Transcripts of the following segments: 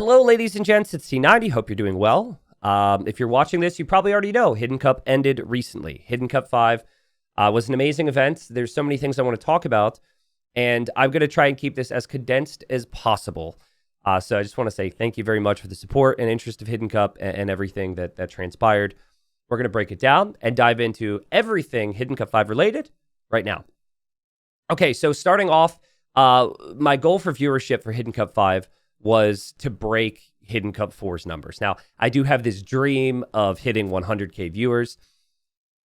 Hello, ladies and gents. It's T90. Hope you're doing well. If you're watching this, you probably already know Hidden Cup ended recently. Hidden Cup 5 was an amazing event. There's so many things I want to talk about, and I'm going to try and keep this as condensed as possible. So I just want to say thank you very much for the support and interest of Hidden Cup and everything that transpired. We're going to break it down and dive into everything Hidden Cup 5 related right now. Okay, so starting off, my goal for viewership for Hidden Cup 5 was to break Hidden Cup 4's numbers. Now, I do have this dream of hitting 100K viewers.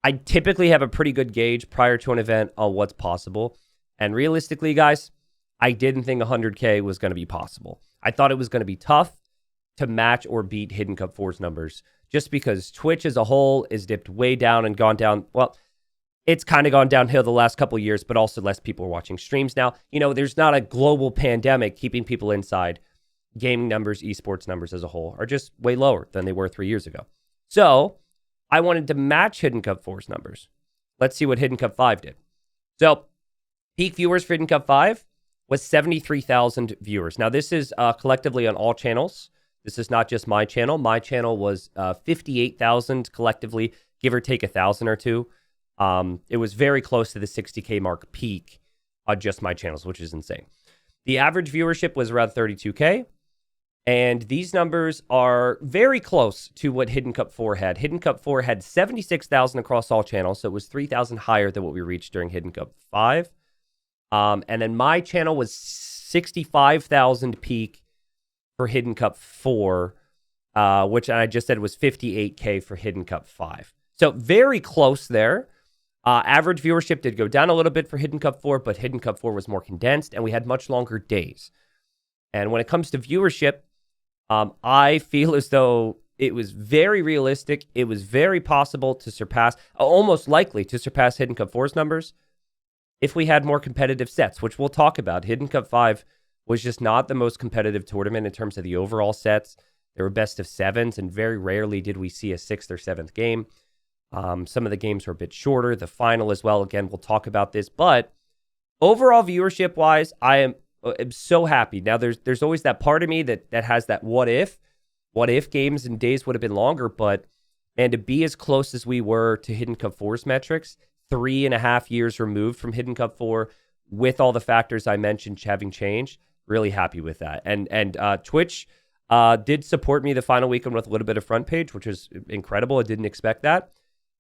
I typically have a pretty good gauge prior to an event on what's possible. And realistically, guys, I didn't think 100K was going to be possible. I thought it was going to be tough to match or beat Hidden Cup 4's numbers just because Twitch as a whole is dipped way down and gone down. Well, it's kind of gone downhill the last couple of years, but also less people are watching streams now. You know, there's not a global pandemic keeping people inside. Gaming numbers, esports numbers as a whole are just way lower than they were 3 years ago. So I wanted to match Hidden Cup 4's numbers. Let's see what Hidden Cup 5 did. So peak viewers for Hidden Cup 5 was 73,000 viewers. Now this is collectively on all channels. This is not just my channel. My channel was 58,000 collectively, give or take 1,000 or two. It was very close to the 60K mark peak on just my channels, which is insane. The average viewership was around 32K. And these numbers are very close to what Hidden Cup 4 had. Hidden Cup 4 had 76,000 across all channels, so it was 3,000 higher than what we reached during Hidden Cup 5. And then my channel was 65,000 peak for Hidden Cup 4, which I just said was 58K for Hidden Cup 5. So very close there. Average viewership did go down a little bit for Hidden Cup 4, but Hidden Cup 4 was more condensed, and we had much longer days. And when it comes to viewership, I feel as though it was very realistic. It was very possible to surpass, almost likely to surpass Hidden Cup 4's numbers if we had more competitive sets, which we'll talk about. Hidden Cup 5 was just not the most competitive tournament in terms of the overall sets. There were best of sevens, and very rarely did we see a sixth or seventh game. Some of the games were a bit shorter. The final as well. Again, we'll talk about this. But overall viewership-wise, I'm so happy. Now, there's always that part of me that has that what if games and days would have been longer, but man, to be as close as we were to Hidden Cup 4's metrics, 3.5 years removed from Hidden Cup 4, with all the factors I mentioned having changed, really happy with that. And Twitch did support me the final weekend with a little bit of front page, which was incredible. I didn't expect that.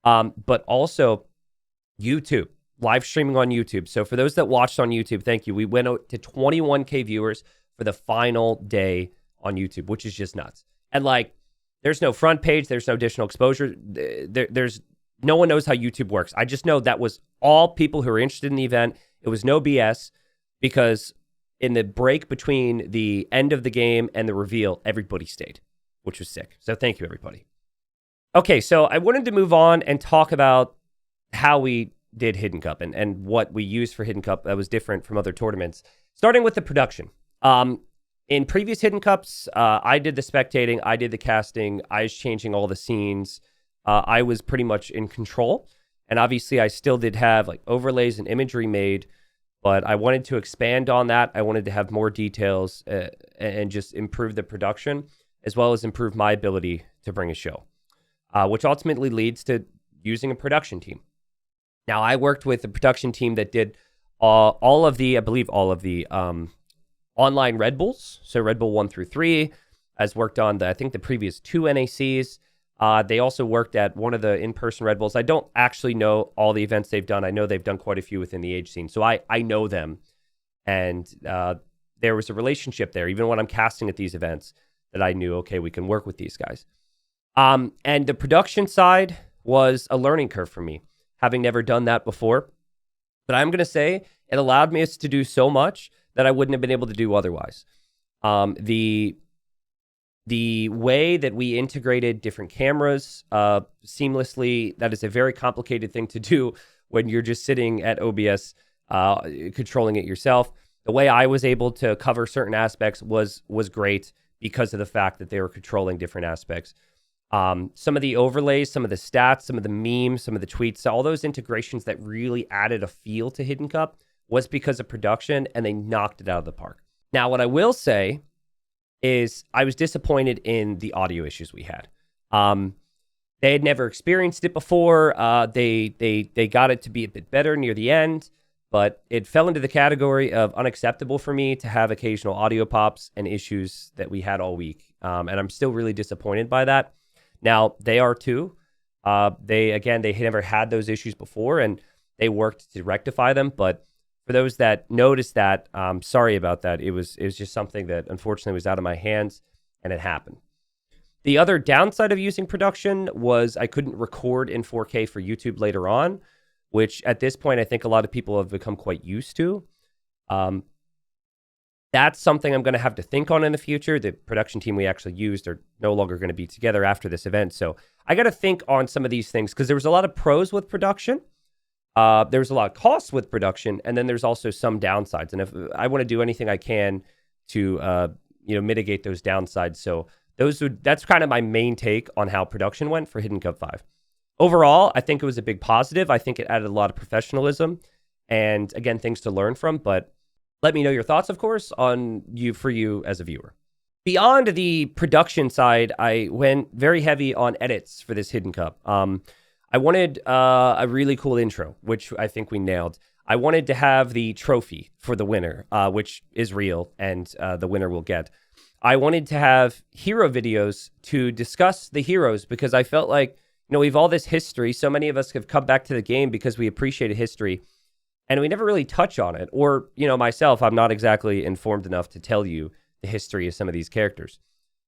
But also YouTube. Live streaming on YouTube. So for those that watched on YouTube, thank you. We went out to 21K viewers for the final day on YouTube, which is just nuts. And like, there's no front page. There's no additional exposure. There's no one knows how YouTube works. I just know that was all people who were interested in the event. It was no BS because in the break between the end of the game and the reveal, everybody stayed, which was sick. So thank you, everybody. Okay, so I wanted to move on and talk about how we did Hidden Cup and what we used for Hidden Cup that was different from other tournaments. Starting with the production. In previous Hidden Cups, I did the spectating, I did the casting, I was changing all the scenes. I was pretty much in control. And obviously I still did have like overlays and imagery made, but I wanted to expand on that. I wanted to have more details and just improve the production, as well as improve my ability to bring a show, which ultimately leads to using a production team. Now, I worked with a production team that did all of the online Red Bulls. So Red Bull 1 through 3 has worked on the previous 2 NACs. They also worked at one of the in-person Red Bulls. I don't actually know all the events they've done. I know they've done quite a few within the age scene. So I know them. And there was a relationship there, even when I'm casting at these events, that I knew, okay, we can work with these guys. And the production side was a learning curve for me, having never done that before. But I'm going to say it allowed me to do so much that I wouldn't have been able to do otherwise. The way that we integrated different cameras seamlessly, that is a very complicated thing to do when you're just sitting at OBS controlling it yourself. The way I was able to cover certain aspects was great because of the fact that they were controlling different aspects. Some of the overlays, some of the stats, some of the memes, some of the tweets, all those integrations that really added a feel to Hidden Cup was because of production, and they knocked it out of the park. Now, what I will say is I was disappointed in the audio issues we had. They had never experienced it before. They got it to be a bit better near the end, but it fell into the category of unacceptable for me to have occasional audio pops and issues that we had all week. And I'm still really disappointed by that. Now, they are too. They never had those issues before, and they worked to rectify them. But for those that noticed that, sorry about that. It was just something that unfortunately was out of my hands, and it happened. The other downside of using production was I couldn't record in 4K for YouTube later on, which at this point I think a lot of people have become quite used to. That's something I'm going to have to think on in the future. The production team we actually used are no longer going to be together after this event. So I got to think on some of these things because there was a lot of pros with production. There was a lot of costs with production, and then there's also some downsides. And if I want to do anything I can to mitigate those downsides. So that's kind of my main take on how production went for Hidden Cup 5. Overall, I think it was a big positive. I think it added a lot of professionalism and, again, things to learn from. But let me know your thoughts, of course, on for you as a viewer. Beyond the production side, I went very heavy on edits for this Hidden Cup. I wanted a really cool intro, which I think we nailed. I wanted to have the trophy for the winner, which is real, and the winner will get. I wanted to have hero videos to discuss the heroes because I felt like, we have all this history. So many of us have come back to the game because we appreciated history, and we never really touch on it. Or, myself, I'm not exactly informed enough to tell you the history of some of these characters.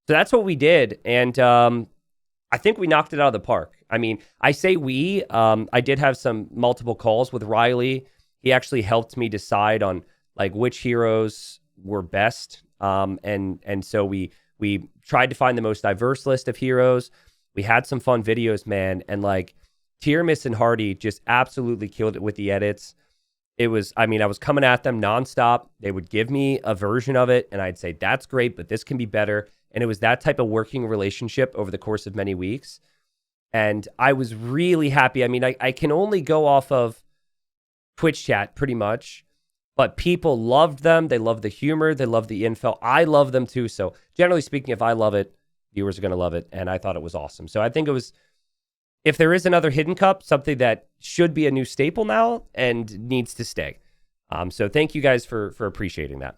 So that's what we did, and I think we knocked it out of the park. I mean, I say we. I did have some multiple calls with Riley. He actually helped me decide on which heroes were best. And so we tried to find the most diverse list of heroes. We had some fun videos, man. And Tiermis and Hardy just absolutely killed it with the edits. I was coming at them nonstop. They would give me a version of it and I'd say, that's great, but this can be better. And it was that type of working relationship over the course of many weeks. And I was really happy. I mean, I can only go off of Twitch chat pretty much, but people loved them. They loved the humor. They loved the info. I love them too. So generally speaking, if I love it, viewers are going to love it. And I thought it was awesome. So I think it was, if there is another Hidden Cup, something that should be a new staple now and needs to stay. So thank you guys for appreciating that.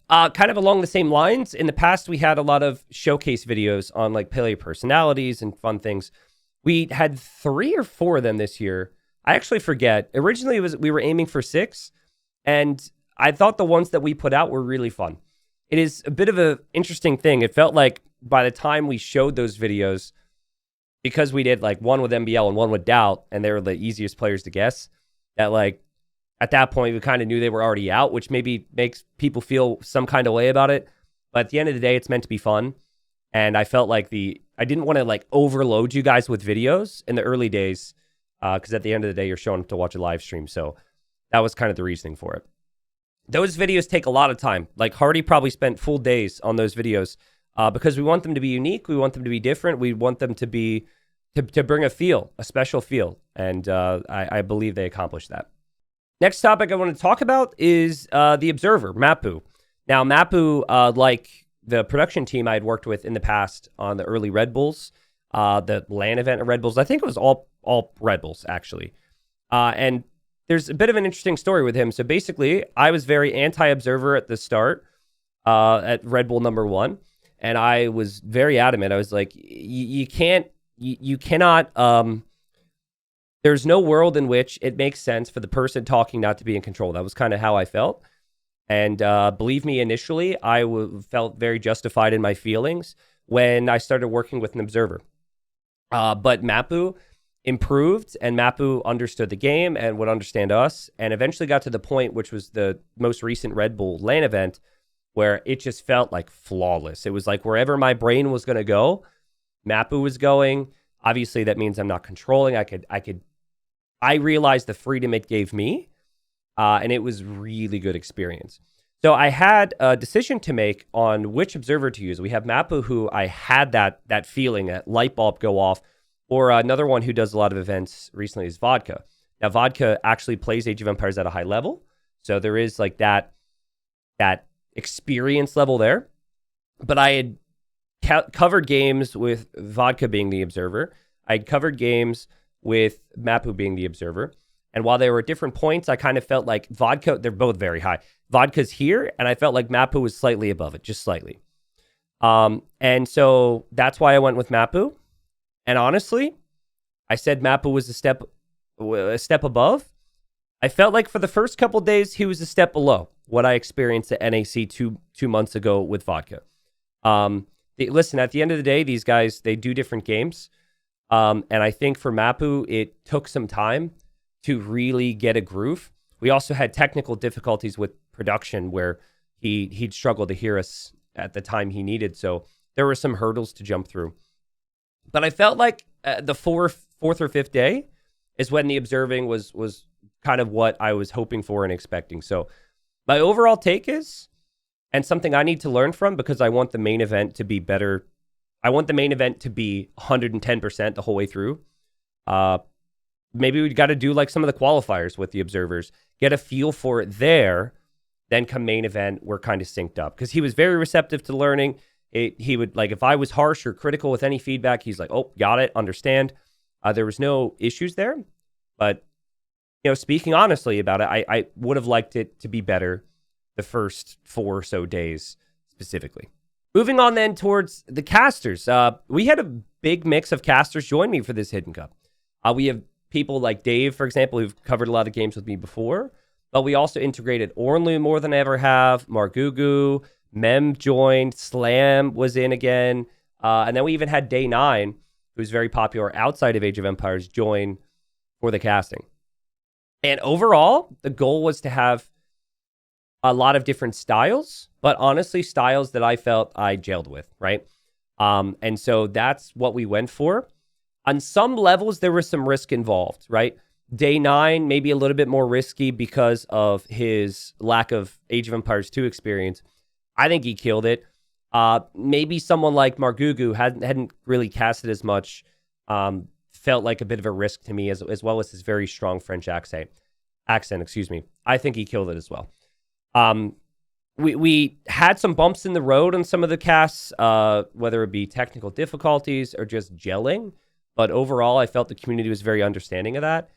Kind of along the same lines, in the past, we had a lot of showcase videos on player personalities and fun things. We had 3 or 4 of them this year. I actually forget. Originally, we were aiming for 6, and I thought the ones that we put out were really fun. It is a bit of an interesting thing. It felt like by the time we showed those videos, because we did one with MBL and one with Doubt, and they were the easiest players to guess, that at that point, we kind of knew they were already out, which maybe makes people feel some kind of way about it. But at the end of the day, it's meant to be fun. And I felt like I didn't want to overload you guys with videos in the early days, because at the end of the day, you're showing up to watch a live stream. So that was kind of the reasoning for it. Those videos take a lot of time. Hardy probably spent full days on those videos because we want them to be unique. We want them to be different. We want them to be to bring a special feel. And I believe they accomplished that. Next topic I want to talk about is the Observer, Mapu. Now, Mapu, like the production team I had worked with in the past on the early Red Bulls, the LAN event at Red Bulls, I think it was all Red Bulls, actually. And there's a bit of an interesting story with him. So basically, I was very anti-Observer at the start at Red Bull number 1. And I was very adamant. I was like, you cannot... There's no world in which it makes sense for the person talking not to be in control. That was kind of how I felt. And believe me, initially, I felt very justified in my feelings when I started working with an Observer. But Mapu improved, and Mapu understood the game and would understand us, and eventually got to the point, which was the most recent Red Bull LAN event, where it just felt flawless. It was wherever my brain was going to go, Mapu was going. Obviously, that means I'm not controlling. I realized the freedom it gave me, and it was really good experience. So I had a decision to make on which Observer to use. We have Mapu, who I had that feeling, that light bulb go off, or another one who does a lot of events recently is Vodka. Now, Vodka actually plays Age of Empires at a high level, so there is that experience level there. but I had covered games with Vodka being the observer. I'd covered games with Mapu being the observer. And while they were at different points, I kind of felt like Vodka, they're both very high. Vodka's here, and I felt like Mapu was slightly above it, just slightly. And so that's why I went with Mapu. And honestly, I said Mapu was a step above. I felt like for the first couple days, he was a step below what I experienced at NAC two months ago with Vodka. Listen, at the end of the day, these guys, they do different games. And I think for Mapu, it took some time to really get a groove. We also had technical difficulties with production where he'd struggle to hear us at the time he needed. So there were some hurdles to jump through. But I felt like the fourth or fifth day is when the observing was kind of what I was hoping for and expecting. So my overall take is, and something I need to learn from because I want the main event to be better. I want the main event to be 110% the whole way through. Maybe we got to do like some of the qualifiers with the observers, get a feel for it there, then come main event, we're kind of synced up. Because he was very receptive to learning. He would, like, if I was harsh or critical with any feedback, he's like, oh, got it, understand. There was no issues there. But, you know, speaking honestly about it, I would have liked it to be better the first 4 or so days specifically. Moving on then towards the casters. We had a big mix of casters join me for this Hidden Cup. We have people like Dave, for example, who've covered a lot of games with me before. But we also integrated Ornlu more than I ever have. Margugu, Mem joined, Slam was in again. And then we even had Day 9, who's very popular outside of Age of Empires, join for the casting. And overall, the goal was to have a lot of different styles, but honestly, styles that I felt I gelled with, right? And so that's what we went for. On some levels, there was some risk involved, right? Day 9, maybe a little bit more risky because of his lack of Age of Empires 2 experience. I think he killed it. Maybe someone like Margugu hadn't really casted as much, felt like a bit of a risk to me, as well as his very strong French accent. I think he killed it as well. We had some bumps in the road on some of the casts, whether it be technical difficulties or just gelling. But overall, I felt the community was very understanding of that.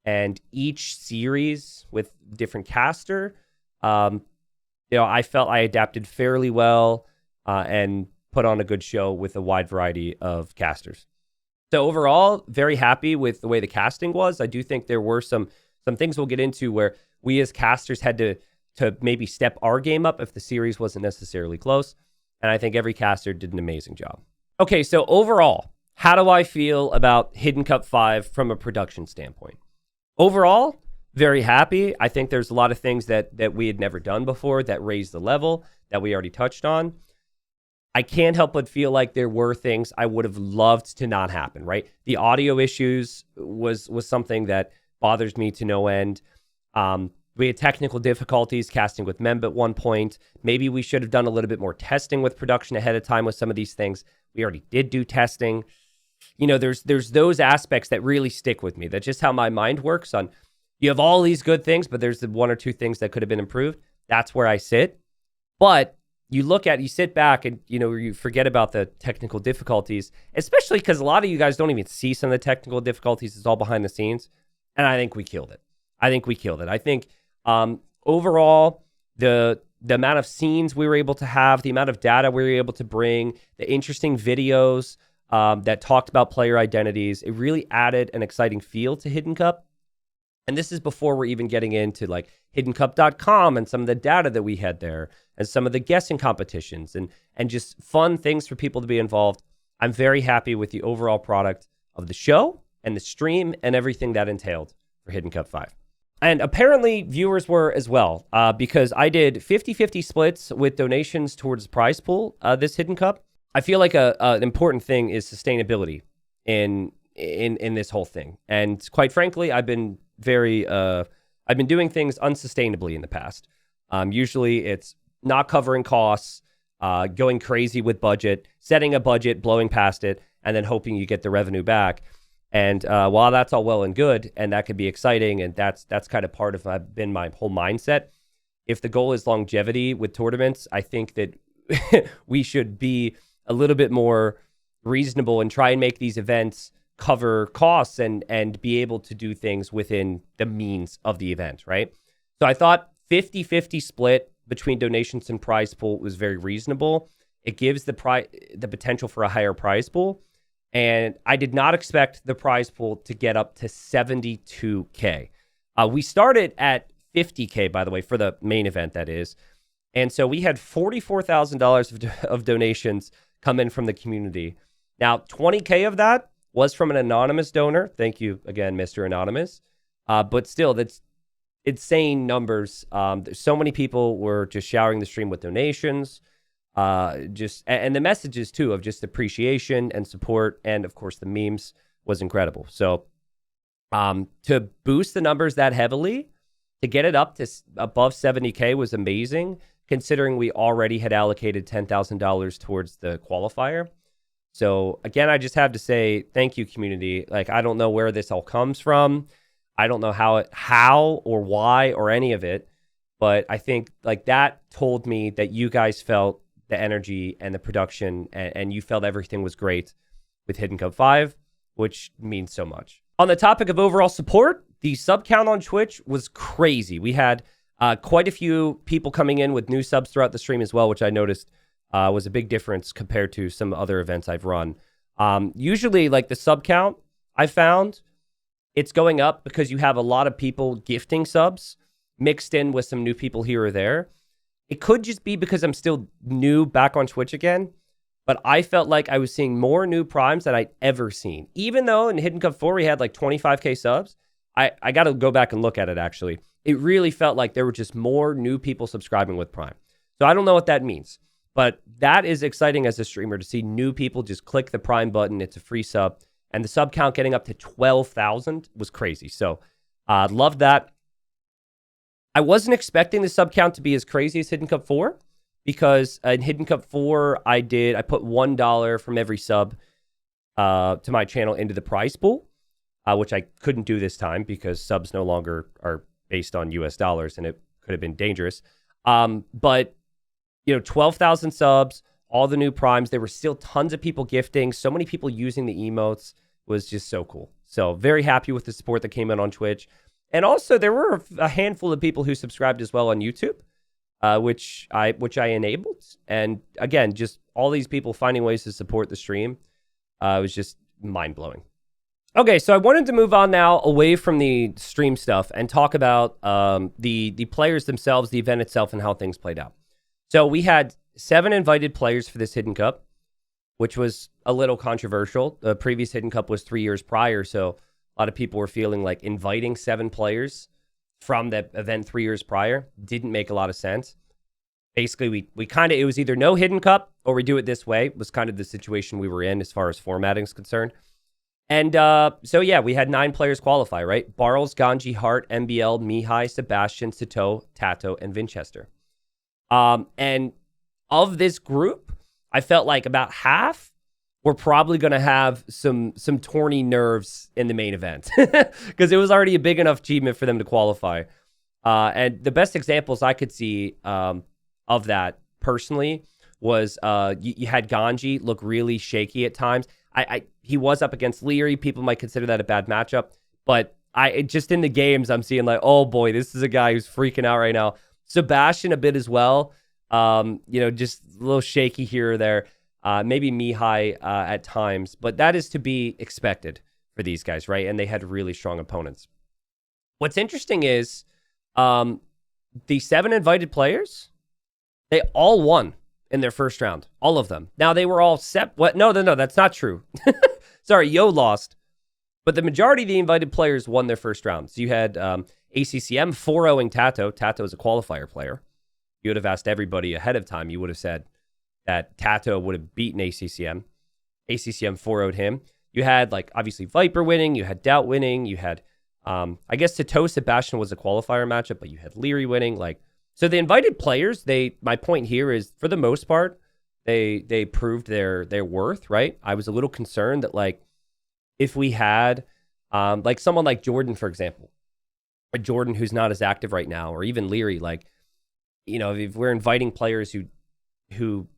And each series with different caster, I felt I adapted fairly well and put on a good show with a wide variety of casters. So overall, very happy with the way the casting was. I do think there were some things we'll get into where we as casters had to maybe step our game up if the series wasn't necessarily close. And I think every caster did an amazing job. Okay, so overall, how do I feel about Hidden Cup 5 from a production standpoint? Overall, very happy. I think there's a lot of things that we had never done before that raised the level that we already touched on. I can't help but feel like there were things I would have loved to not happen, right? The audio issues was something that bothers me to no end. We had technical difficulties casting with Memb at one point. Maybe we should have done a little bit more testing with production ahead of time with some of these things. We already did do testing. You know, there's those aspects that really stick with me. That's just how my mind works. On you have all these good things, but there's the 1 or 2 things that could have been improved. That's where I sit. But you sit back and, you forget about the technical difficulties, especially because a lot of you guys don't even see some of the technical difficulties. It's all behind the scenes. And I think we killed it. I think overall, the amount of scenes we were able to have, the amount of data we were able to bring, the interesting videos that talked about player identities, it really added an exciting feel to Hidden Cup. And this is before we're even getting into like hiddencup.com and some of the data that we had there and some of the guessing competitions and just fun things for people to be involved. I'm very happy with the overall product of the show and the stream and everything that entailed for Hidden Cup 5. And apparently viewers were as well, because I did 50-50 splits with donations towards the prize pool this Hidden Cup. I feel like an important thing is sustainability in this whole thing. And quite frankly, I've been doing things unsustainably in the past. Usually it's not covering costs, going crazy with budget, setting a budget, blowing past it, and then hoping you get the revenue back. And while that's all well and good, and that could be exciting, and that's kind of part of my whole mindset. If the goal is longevity with tournaments, I think that we should be a little bit more reasonable and try and make these events cover costs and be able to do things within the means of the event, right? So I thought 50-50 split between donations and prize pool was very reasonable. It gives the potential for a higher prize pool. And I did not expect the prize pool to get up to 72K. We started at 50K, by the way, for the main event, that is. And so we had $44,000 of donations come in from the community. Now, 20K of that was from an anonymous donor. Thank you again, Mr. Anonymous. But still, that's insane numbers. So many people were just showering the stream with donations. And the messages too of just appreciation and support, and of course the memes was incredible. So to boost the numbers that heavily, to get it up to above 70K was amazing, considering we already had allocated $10,000 towards the qualifier. So again, I just have to say thank you, community. Like, I don't know where this all comes from. I don't know how or why or any of it, but I think like that told me that you guys felt the energy and the production, and you felt everything was great with Hidden Cup 5, which means so much. On the topic of overall support, the sub count on Twitch was crazy. We had quite a few people coming in with new subs throughout the stream as well, which I noticed was a big difference compared to some other events I've run. Usually, like the sub count, I found it's going up because you have a lot of people gifting subs mixed in with some new people here or there. It could just be because I'm still new back on Twitch again, but I felt like I was seeing more new primes than I'd ever seen. Even though in Hidden Cup 4 we had like 25K subs, I got to go back and look at it actually. It really felt like there were just more new people subscribing with Prime. So I don't know what that means, but that is exciting as a streamer to see new people just click the Prime button. It's a free sub, and the sub count getting up to 12,000 was crazy. So loved that. I wasn't expecting the sub count to be as crazy as Hidden Cup 4, because in Hidden Cup 4, I put $1 from every sub to my channel into the prize pool, which I couldn't do this time because subs no longer are based on US dollars, and it could have been dangerous. But, 12,000 subs, all the new primes, there were still tons of people gifting, so many people using the emotes, was just so cool. So very happy with the support that came in on Twitch. And also, there were a handful of people who subscribed as well on YouTube, which I enabled. And again, just all these people finding ways to support the stream was just mind-blowing. Okay, so I wanted to move on now away from the stream stuff and talk about the players themselves, the event itself, and how things played out. So we had 7 invited players for this Hidden Cup, which was a little controversial. The previous Hidden Cup was 3 years prior, so a lot of people were feeling like inviting 7 players from the event 3 years prior didn't make a lot of sense. Basically, we kind of, it was either no Hidden Cup or we do it this way, was kind of the situation we were in as far as formatting is concerned. And so, yeah, we had 9 players qualify, right? Barles, Ganji, Hart, MBL, Mihai, Sebastian, Sato, Tato, and Vinchester. And of this group, I felt like about half we're probably going to have some torny nerves in the main event because it was already a big enough achievement for them to qualify. And the best examples I could see of that personally was you had Ganji look really shaky at times. He was up against Leary. People might consider that a bad matchup, but just in the games, I'm seeing like, oh boy, this is a guy who's freaking out right now. Sebastian a bit as well. Just a little shaky here or there. Maybe Mihai at times, but that is to be expected for these guys, right? And they had really strong opponents. What's interesting is the 7 invited players, they all won in their first round. All of them. Now, they were all set. What? No, that's not true. Sorry, Yo lost. But the majority of the invited players won their first round. So you had ACCM 4-0ing Tato. Tato is a qualifier player. You would have asked everybody ahead of time. You would have said that Tato would have beaten ACCM. ACCM 4-0'd him. You had, like, obviously Viper winning. You had Doubt winning. You had, I guess, Sato Sebastian was a qualifier matchup, but you had Leary winning. Like, so the invited players, my point here is, for the most part, they proved their worth, right? I was a little concerned that, like, if we had, like, someone like Jordan, for example, a Jordan who's not as active right now, or even Leary, like, if we're inviting players who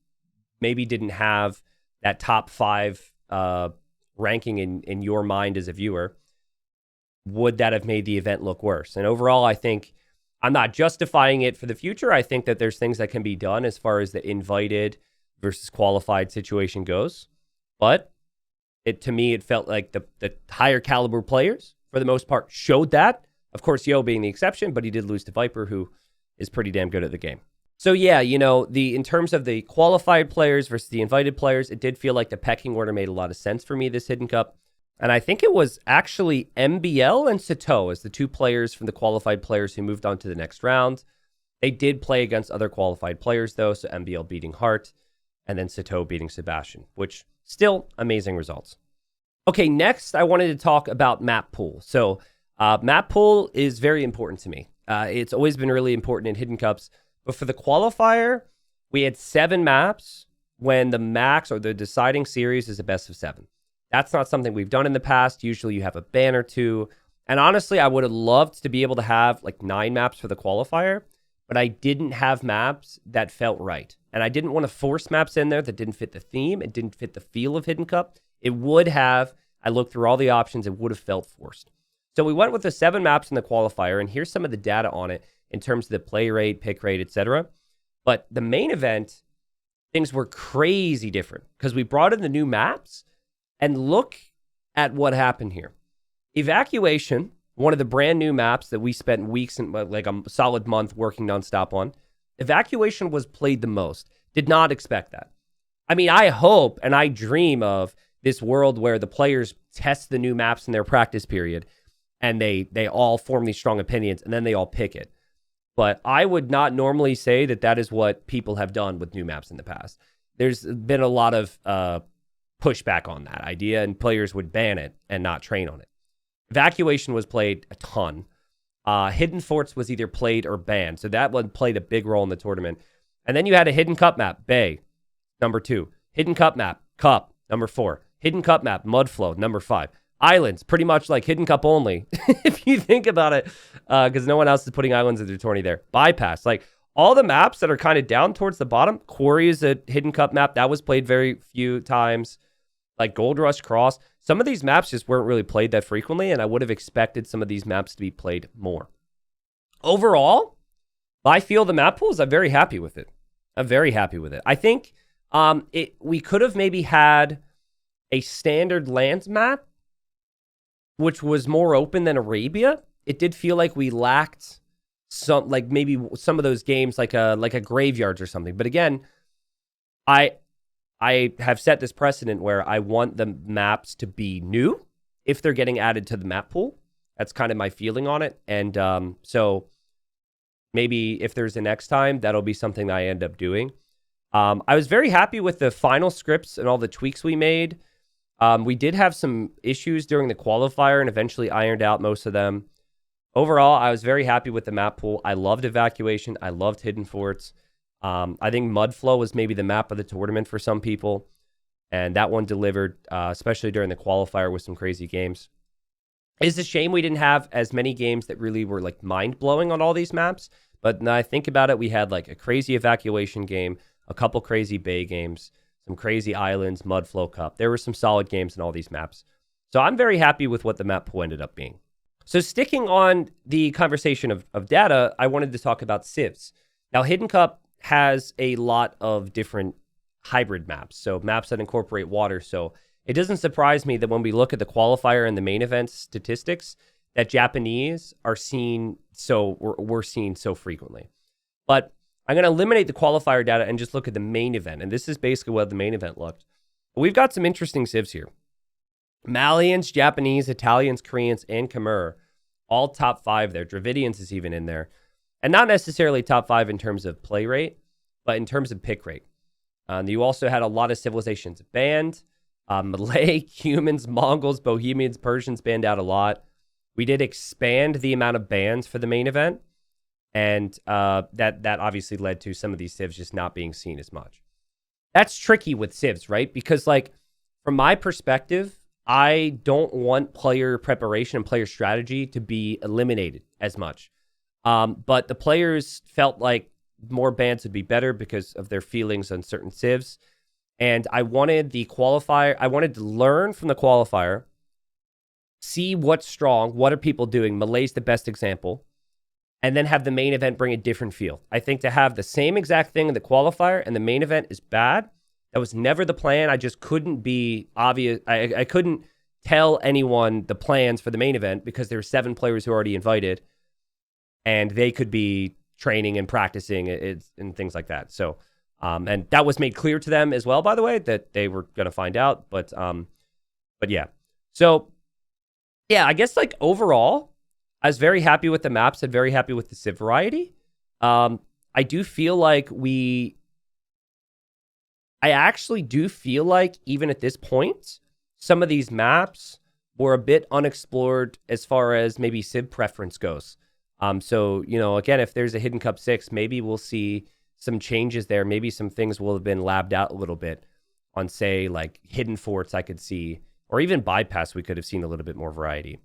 maybe didn't have that top 5 ranking in your mind as a viewer, would that have made the event look worse? And overall, I think I'm not justifying it for the future. I think that there's things that can be done as far as the invited versus qualified situation goes. But to me, it felt like the higher caliber players, for the most part, showed that. Of course, Yo being the exception, but he did lose to Viper, who is pretty damn good at the game. So yeah, in terms of the qualified players versus the invited players, it did feel like the pecking order made a lot of sense for me this Hidden Cup. And I think it was actually MBL and Sato as the 2 players from the qualified players who moved on to the next round. They did play against other qualified players, though, so MBL beating Hart and then Sato beating Sebastian, which still amazing results. Okay, next I wanted to talk about map pool. So map pool is very important to me. It's always been really important in Hidden Cups. But for the qualifier, we had 7 maps when the max or the deciding series is a best of 7. That's not something we've done in the past. Usually you have a ban or 2. And honestly, I would have loved to be able to have like 9 maps for the qualifier, but I didn't have maps that felt right. And I didn't want to force maps in there that didn't fit the theme. It didn't fit the feel of Hidden Cup. It would have, I looked through all the options, it would have felt forced. So we went with the 7 maps in the qualifier, and here's some of the data on it in terms of the play rate, pick rate, etc. But the main event, things were crazy different because we brought in the new maps, and look at what happened here. Evacuation, one of the brand new maps that we spent weeks and like a solid month working nonstop on. Evacuation was played the most. Did not expect that. I mean, I hope and I dream of this world where the players test the new maps in their practice period and they all form these strong opinions and then they all pick it. But I would not normally say that that is what people have done with new maps in the past. There's been a lot of pushback on that idea, and players would ban it and not train on it. Evacuation was played a ton. Hidden Forts was either played or banned, so that one played a big role in the tournament. And then you had a Hidden Cup map, Bay, number 2. Hidden Cup map, Cup, number 4. Hidden Cup map, Mudflow, number 5. Islands, pretty much like Hidden Cup only, if you think about it, because no one else is putting islands in their tourney there. Bypass, like all the maps that are kind of down towards the bottom. Quarry is a Hidden Cup map. That was played very few times. Like Gold Rush Cross. Some of these maps just weren't really played that frequently, and I would have expected some of these maps to be played more. Overall, I feel the map pools, I'm very happy with it. I'm very happy with it. I think we could have maybe had a standard lands map, which was more open than Arabia. It did feel like we lacked some, like maybe some of those games, like a Graveyards or something. But again, I have set this precedent where I want the maps to be new if they're getting added to the map pool. That's kind of my feeling on it. And so maybe if there's a next time, that'll be something I end up doing. I was very happy with the final scripts and all the tweaks we made. We did have some issues during the qualifier and eventually ironed out most of them. Overall, I was very happy with the map pool. I loved Evacuation. I loved Hidden Forts. I think Mudflow was maybe the map of the tournament for some people, and that one delivered, especially during the qualifier with some crazy games. It's a shame we didn't have as many games that really were like mind-blowing on all these maps, but now I think about it, we had like a crazy Evacuation game, a couple crazy Bay games, some crazy Islands, Mudflow Cup. There were some solid games in all these maps. So I'm very happy with what the map pool ended up being. So sticking on the conversation of data, I wanted to talk about Civs. Now, Hidden Cup has a lot of different hybrid maps, so maps that incorporate water. So it doesn't surprise me that when we look at the qualifier and the main event statistics, that Japanese are seen we're seen so frequently. But I'm going to eliminate the qualifier data and just look at the main event. And this is basically what the main event looked. But we've got some interesting Civs here. Malians, Japanese, Italians, Koreans, and Khmer, all top 5 there. Dravidians is even in there. And not necessarily top 5 in terms of play rate, but in terms of pick rate. You also had a lot of civilizations banned. Malay, humans, Mongols, Bohemians, Persians banned out a lot. We did expand the amount of bans for the main event. And that obviously led to some of these Civs just not being seen as much. That's tricky with Civs, right? Because like from my perspective, I don't want player preparation and player strategy to be eliminated as much. But the players felt like more bans would be better because of their feelings on certain Civs. And I wanted the qualifier, I wanted to learn from the qualifier, see what's strong, what are people doing. Malay's the best example. And then have the main event bring a different feel. I think to have the same exact thing in the qualifier and the main event is bad. That was never the plan. I just couldn't be obvious. I couldn't tell anyone the plans for the main event because there were 7 players who were already invited and they could be training and practicing and things like that. So, and that was made clear to them as well, by the way, that they were going to find out. But yeah. So, yeah, I guess like overall, I was very happy with the maps and very happy with the Civ variety. I do feel like I actually do feel like even at this point, some of these maps were a bit unexplored as far as maybe Civ preference goes. So, you know, again, if there's a Hidden Cup 6, maybe we'll see some changes there. Maybe some things will have been labbed out a little bit on, say, like Hidden Forts I could see, or even Bypass we could have seen a little bit more variety.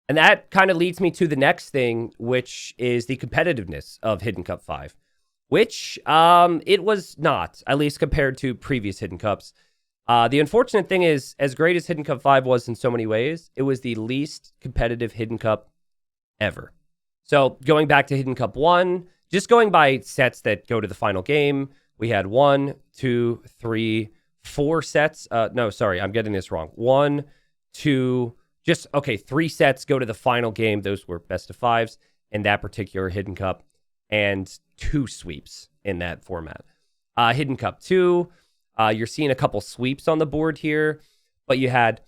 And that kind of leads me to the next thing, which is the competitiveness of Hidden Cup 5, which it was not, at least compared to previous Hidden Cups. The unfortunate thing is, as great as Hidden Cup 5 was in so many ways, it was the least competitive Hidden Cup ever. So going back to Hidden Cup 1, just going by sets that go to the final game, we had 1, 2, 3, 4 sets. No, sorry, I'm getting this wrong. 1, 2, 3 sets go to the final game. Those were best of 5s in that particular Hidden Cup, and 2 sweeps in that format. Hidden Cup 2, you're seeing a couple sweeps on the board here, but you had,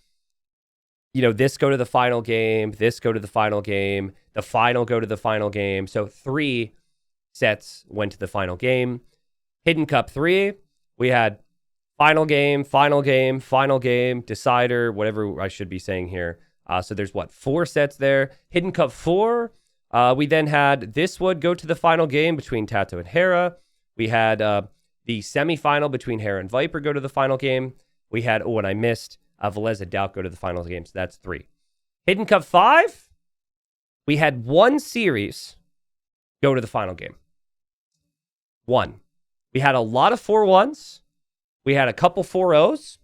you know, this go to the final game, this go to the final game, the final go to the final game. So 3 sets went to the final game. Hidden Cup 3, we had final game, final game, final game, decider, whatever I should be saying here. So there's 4 sets there. Hidden Cup 4, we then had this would go to the final game between Tato and Hera. We had the semifinal between Hera and Viper go to the final game. We had, and I missed, Veleza Doubt go to the final game. So that's 3. Hidden Cup 5, we had 1 series go to the final game. 1. We had a lot of 4-1s. We had a couple 4-0s.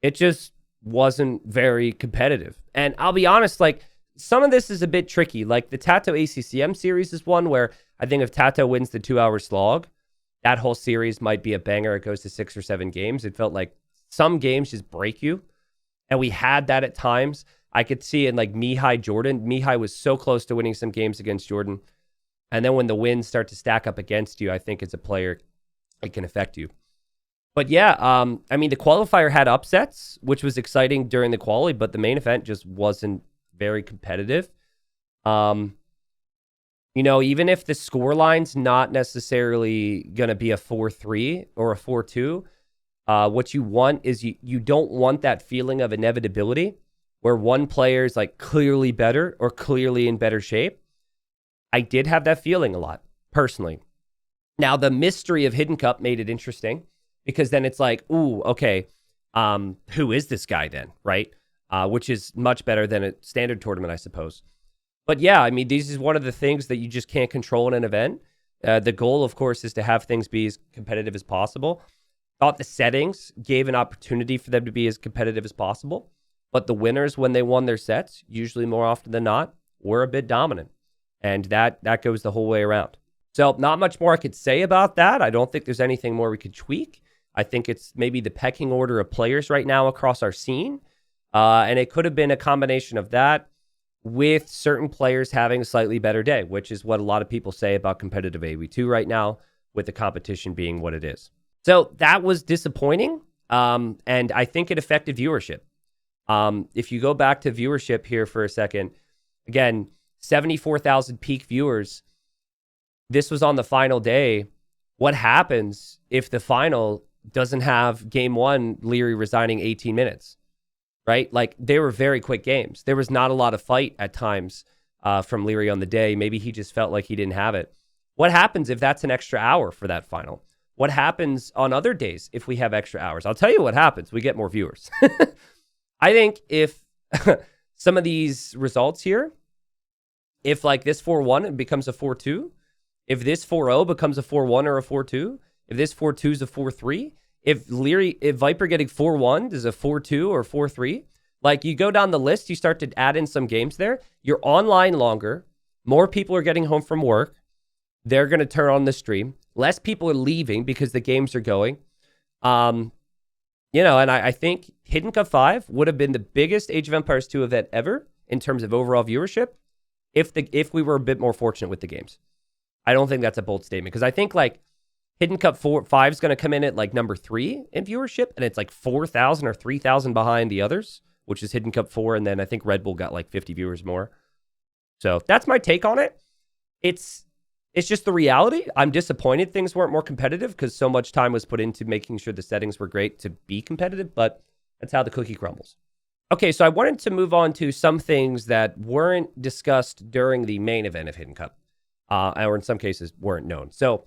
It just wasn't very competitive. And I'll be honest, like, some of this is a bit tricky. Like, the Tato ACCM series is one where I think if Tato wins the 2-hour slog, that whole series might be a banger. It goes to 6 or 7 games. It felt like some games just break you. And we had that at times. I could see in like Mihai Jordan. Mihai was so close to winning some games against Jordan. And then when the wins start to stack up against you, I think as a player, it can affect you. But yeah, I mean, the qualifier had upsets, which was exciting during the quali, but the main event just wasn't very competitive. You know, even if the scoreline's not necessarily going to be a 4-3 or a 4-2, what you want is you don't want that feeling of inevitability where one player is like clearly better or clearly in better shape. I did have that feeling a lot, personally. Now, the mystery of Hidden Cup made it interesting because then it's like, ooh, okay, who is this guy then, right? Which is much better than a standard tournament, I suppose. But yeah, I mean, this is one of the things that you just can't control in an event. The goal, of course, is to have things be as competitive as possible. Thought the settings gave an opportunity for them to be as competitive as possible. But the winners, when they won their sets, usually more often than not, were a bit dominant. And that goes the whole way around. So not much more I could say about that. I don't think there's anything more we could tweak. I think it's maybe the pecking order of players right now across our scene. And it could have been a combination of that with certain players having a slightly better day, which is what a lot of people say about competitive AoE2 right now, with the competition being what it is. So that was disappointing. And I think it affected viewership. If you go back to viewership here for a second, again, 74,000 peak viewers. This was on the final day. What happens if the final doesn't have game 1, Leary resigning 18 minutes, right? Like, they were very quick games. There was not a lot of fight at times from Leary on the day. Maybe he just felt like he didn't have it. What happens if that's an extra hour for that final? What happens on other days if we have extra hours? I'll tell you what happens. We get more viewers. I think if some of these results here, if like this 4-1 becomes a 4-2, if this 4-0 becomes a 4-1 or a 4-2, if this 4-2 is a 4-3, If Viper getting 4-1 is a 4-2 or 4-3, like you go down the list, you start to add in some games there. You're online longer. More people are getting home from work. They're going to turn on the stream. Less people are leaving because the games are going. And I think Hidden Cup 5 would have been the biggest Age of Empires 2 event ever in terms of overall viewership if we were a bit more fortunate with the games. I don't think that's a bold statement because I think like Hidden Cup 5 is going to come in at like number 3 in viewership, and it's like 4,000 or 3,000 behind the others, which is Hidden Cup 4, and then I think Red Bull got like 50 viewers more. So that's my take on it. It's just the reality. I'm disappointed things weren't more competitive because so much time was put into making sure the settings were great to be competitive, but that's how the cookie crumbles. Okay, so I wanted to move on to some things that weren't discussed during the main event of Hidden Cup, or in some cases weren't known. So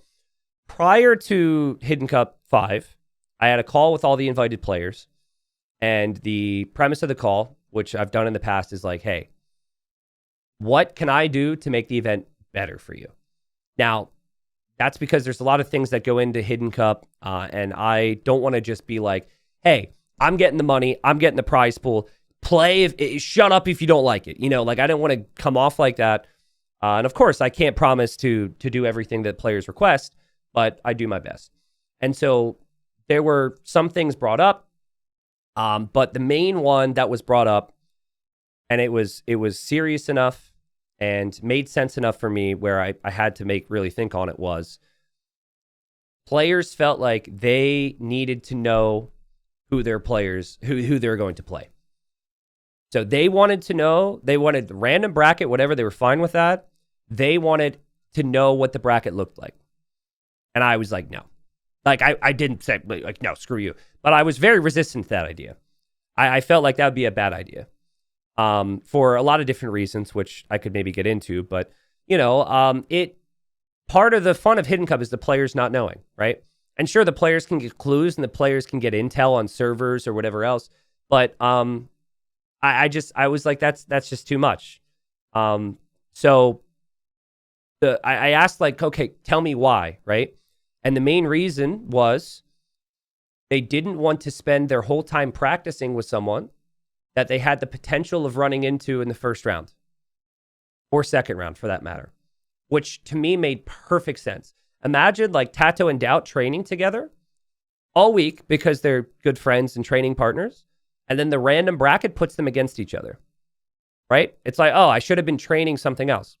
prior to Hidden Cup 5, I had a call with all the invited players, and the premise of the call, which I've done in the past, is like, hey, what can I do to make the event better for you? Now, that's because there's a lot of things that go into Hidden Cup, and I don't want to just be like, hey, I'm getting the money, I'm getting the prize pool, shut up if you don't like it. Like I don't want to come off like that. And of course, I can't promise to do everything that players request, but I do my best. And so there were some things brought up, but the main one that was brought up, and it was serious enough and made sense enough for me where I had to really think on it, was players felt like they needed to know who their players, who they're going to play. So they wanted to know, they wanted the random bracket, whatever, they were fine with that. They wanted to know what the bracket looked like. And I was like, no. Like, I didn't say, like, no, screw you. But I was very resistant to that idea. I felt like that would be a bad idea. For a lot of different reasons, which I could maybe get into. But, part of the fun of Hidden Cup is the players not knowing, right? And sure, the players can get clues and the players can get intel on servers or whatever else. But I was like, that's just too much. So I asked, like, okay, tell me why, right? And the main reason was they didn't want to spend their whole time practicing with someone that they had the potential of running into in the first round or second round for that matter, which to me made perfect sense. Imagine like Tato and Doubt training together all week because they're good friends and training partners. And then the random bracket puts them against each other, right? It's like, oh, I should have been training something else.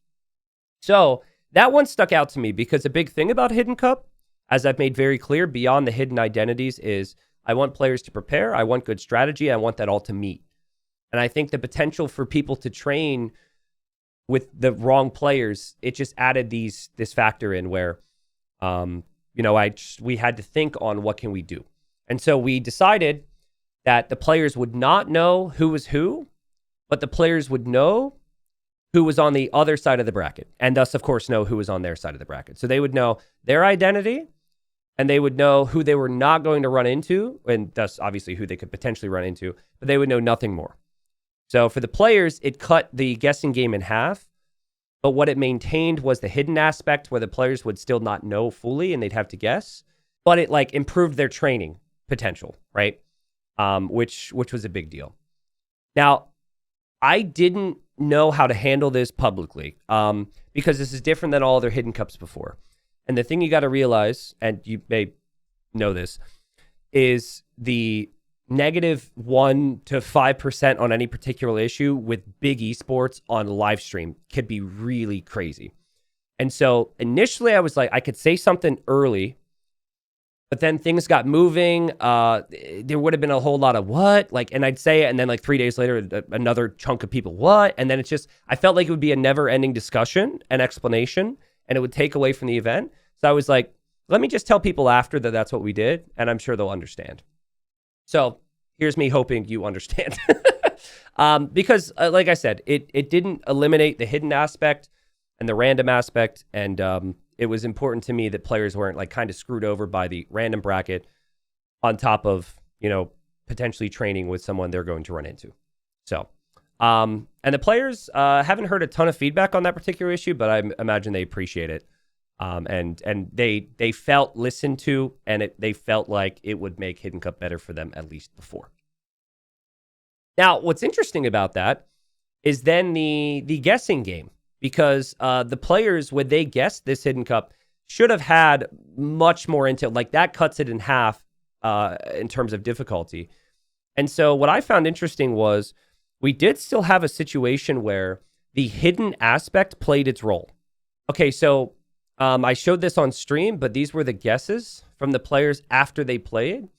So that one stuck out to me because a big thing about Hidden Cup, as I've made very clear beyond the hidden identities, is I want players to prepare. I want good strategy. I want that all to meet. And I think the potential for people to train with the wrong players, it just added this factor in where, we had to think on what can we do. And so we decided that the players would not know who was who, but the players would know who was on the other side of the bracket, and thus, of course, know who was on their side of the bracket. So they would know their identity, and they would know who they were not going to run into, and thus, obviously, who they could potentially run into, but they would know nothing more. So for the players, it cut the guessing game in half, but what it maintained was the hidden aspect where the players would still not know fully and they'd have to guess, but it like improved their training potential, right? Which was a big deal. Now, I didn't know how to handle this publicly because this is different than all other Hidden Cups before. And the thing you got to realize, and you may know this, is the -1% to 5% on any particular issue with big esports on live stream could be really crazy. And so initially I was like, I could say something early, but then things got moving. There would have been a whole lot of what? And I'd say it, and then like 3 days later, another chunk of people, what? And then it's just, I felt like it would be a never-ending discussion and explanation, and it would take away from the event. So I was like, let me just tell people after that that's what we did, and I'm sure they'll understand. So here's me hoping you understand. Because, like I said, it didn't eliminate the hidden aspect and the random aspect, and it was important to me that players weren't like kind of screwed over by the random bracket on top of, potentially training with someone they're going to run into. So, and the players haven't heard a ton of feedback on that particular issue, but I imagine they appreciate it. And they felt listened to, and they felt like it would make Hidden Cup better for them at least before. Now, what's interesting about that is then the guessing game, because the players, when they guessed this Hidden Cup, should have had much more intel. Like, that cuts it in half in terms of difficulty. And so what I found interesting was we did still have a situation where the hidden aspect played its role. Okay, so I showed this on stream, but these were the guesses from the players after they played.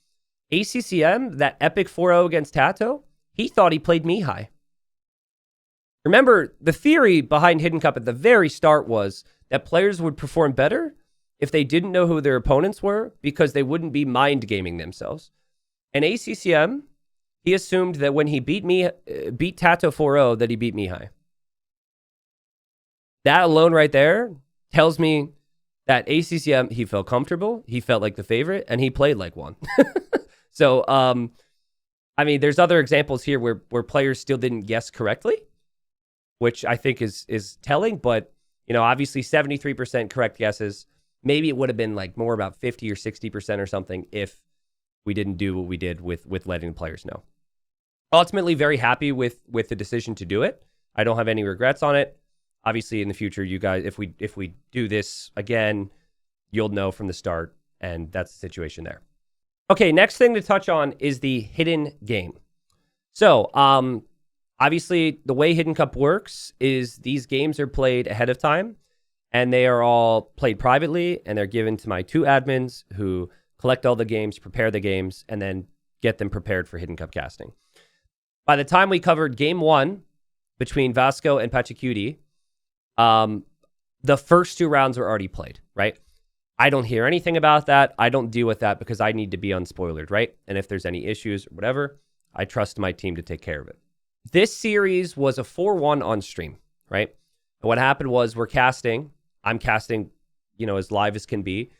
ACCM, that epic 4-0 against Tato, he thought he played me high. Remember, the theory behind Hidden Cup at the very start was that players would perform better if they didn't know who their opponents were, because they wouldn't be mind gaming themselves. And ACCM, he assumed that when he beat Tato 4-0, that he beat me high. That alone right there tells me that ACCM, he felt comfortable, he felt like the favorite, and he played like one. So, I mean, there's other examples here where players still didn't guess correctly, which I think is telling. But, you know, obviously 73% correct guesses. Maybe it would have been like more about 50 or 60% or something if we didn't do what we did with letting the players know. Ultimately, very happy with the decision to do it. I don't have any regrets on it. Obviously, in the future, you guys, if we do this again, you'll know from the start, and that's the situation there. Okay, next thing to touch on is the hidden game. So, obviously, the way Hidden Cup works is these games are played ahead of time, and they are all played privately, and they're given to my 2 admins who collect all the games, prepare the games, and then get them prepared for Hidden Cup casting. By the time we covered game 1 between Vasco and Pachacuti, the first 2 rounds were already played, right? I don't hear anything about that. I don't deal with that because I need to be unspoilered, right? And if there's any issues or whatever, I trust my team to take care of it. This series was a 4-1 on stream, right? And what happened was I'm casting, you know, as live as can be.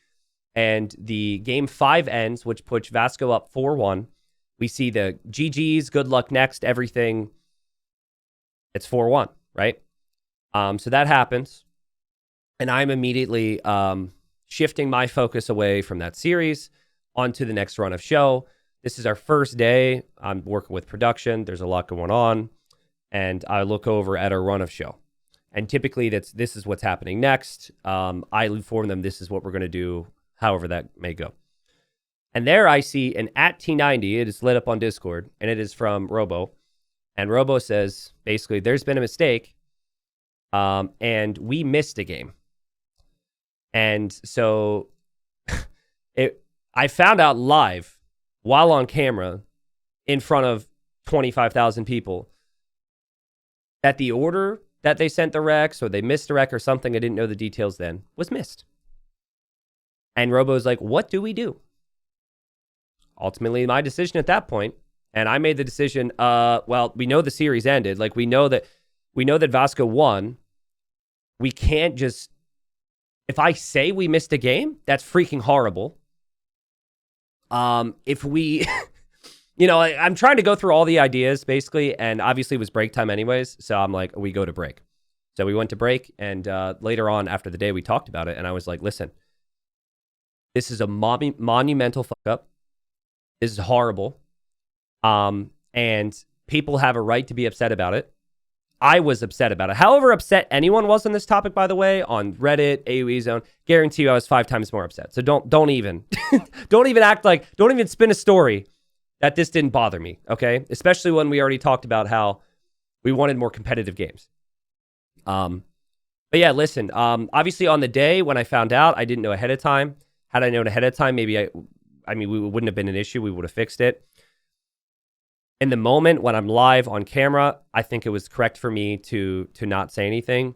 And the game 5 ends, which puts Vasco up 4-1. We see the GG's, good luck next, everything. It's 4-1, right? So that happens. And I'm immediately shifting my focus away from that series onto the next run of show. This is our first day. I'm working with production. There's a lot going on. And I look over at our run of show. And typically this is what's happening next. I inform them this is what we're going to do, however that may go. And there I see an @T90. It is lit up on Discord, and it is from Robo. And Robo says, basically, there's been a mistake, and we missed a game. And so I found out live while on camera in front of 25,000 people that the order that they sent the recs, or they missed the rec or something, I didn't know the details then, was missed. And Robo's like, what do we do? Ultimately, my decision at that point, and I made the decision, well, we know the series ended. Like, we know that Vasco won. We can't just, if I say we missed a game, that's freaking horrible. If we, you know, I'm trying to go through all the ideas, basically, and obviously it was break time anyways, so I'm like, we go to break. So we went to break, and later on after the day, we talked about it, and I was like, listen, this is a monumental fuck up. This is horrible. And people have a right to be upset about it. I was upset about it. However upset anyone was on this topic, by the way, on Reddit, AOE Zone, guarantee you I was 5 times more upset. So don't even, don't even spin a story that this didn't bother me, okay? Especially when we already talked about how we wanted more competitive games. But yeah, listen, obviously on the day when I found out, I didn't know ahead of time. Had I known ahead of time, maybe we wouldn't have been an issue. We would have fixed it. In the moment when I'm live on camera, I think it was correct for me to not say anything.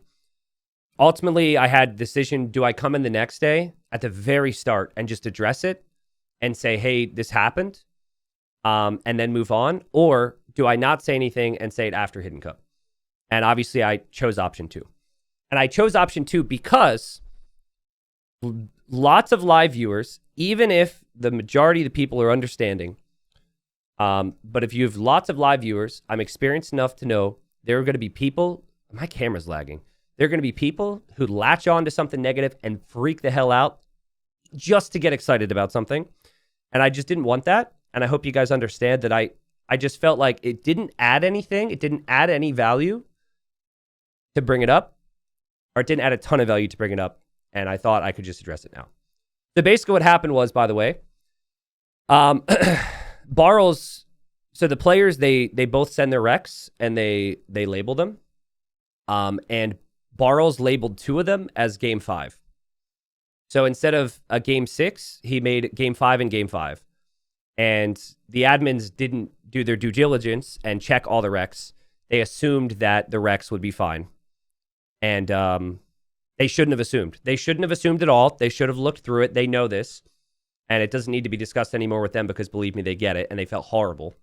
Ultimately, I had the decision, do I come in the next day at the very start and just address it and say, hey, this happened, and then move on? Or do I not say anything and say it after Hidden Cup? And obviously, I chose option 2. And I chose option 2 because lots of live viewers, even if the majority of the people are understanding, but if you have lots of live viewers, I'm experienced enough to know there are going to be people. My camera's lagging. There are going to be people who latch on to something negative and freak the hell out just to get excited about something. And I just didn't want that. And I hope you guys understand that I just felt like it didn't add anything. It didn't add any value to bring it up, or it didn't add a ton of value to bring it up. And I thought I could just address it now. So basically what happened was, by the way, Barrels, so the players, they both send their recs and they label them. And Barrels labeled 2 of them as game 5. So instead of a game 6, he made game 5 and game 5. And the admins didn't do their due diligence and check all the recs. They assumed that the recs would be fine. And they shouldn't have assumed. They shouldn't have assumed at all. They should have looked through it. They know this. And it doesn't need to be discussed anymore with them because, believe me, they get it. And they felt horrible.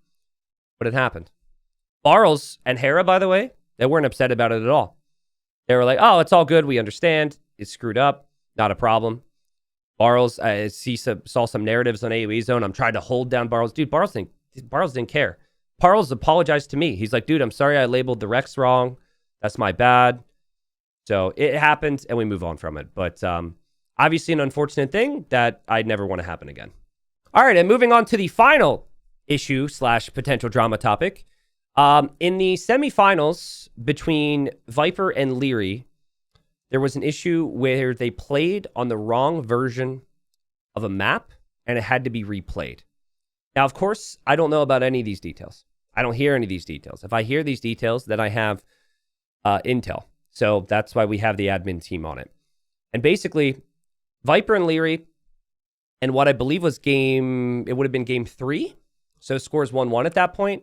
But it happened. Barrels and Hera, by the way, they weren't upset about it at all. They were like, oh, it's all good. We understand. It's screwed up. Not a problem. Barrels, I saw some narratives on AoE Zone. I'm trying to hold down Barrels. Dude, Barrels didn't care. Barrels apologized to me. He's like, dude, I'm sorry I labeled the Rex wrong. That's my bad. So it happened, and we move on from it. But obviously an unfortunate thing that I'd never want to happen again. All right, and moving on to the final issue / potential drama topic. In the semifinals between Viper and Leary, there was an issue where they played on the wrong version of a map, and it had to be replayed. Now, of course, I don't know about any of these details. I don't hear any of these details. If I hear these details, then I have intel. So that's why we have the admin team on it. And basically, Viper and Leary, and what I believe was it would have been game 3. So scores 1-1 at that point.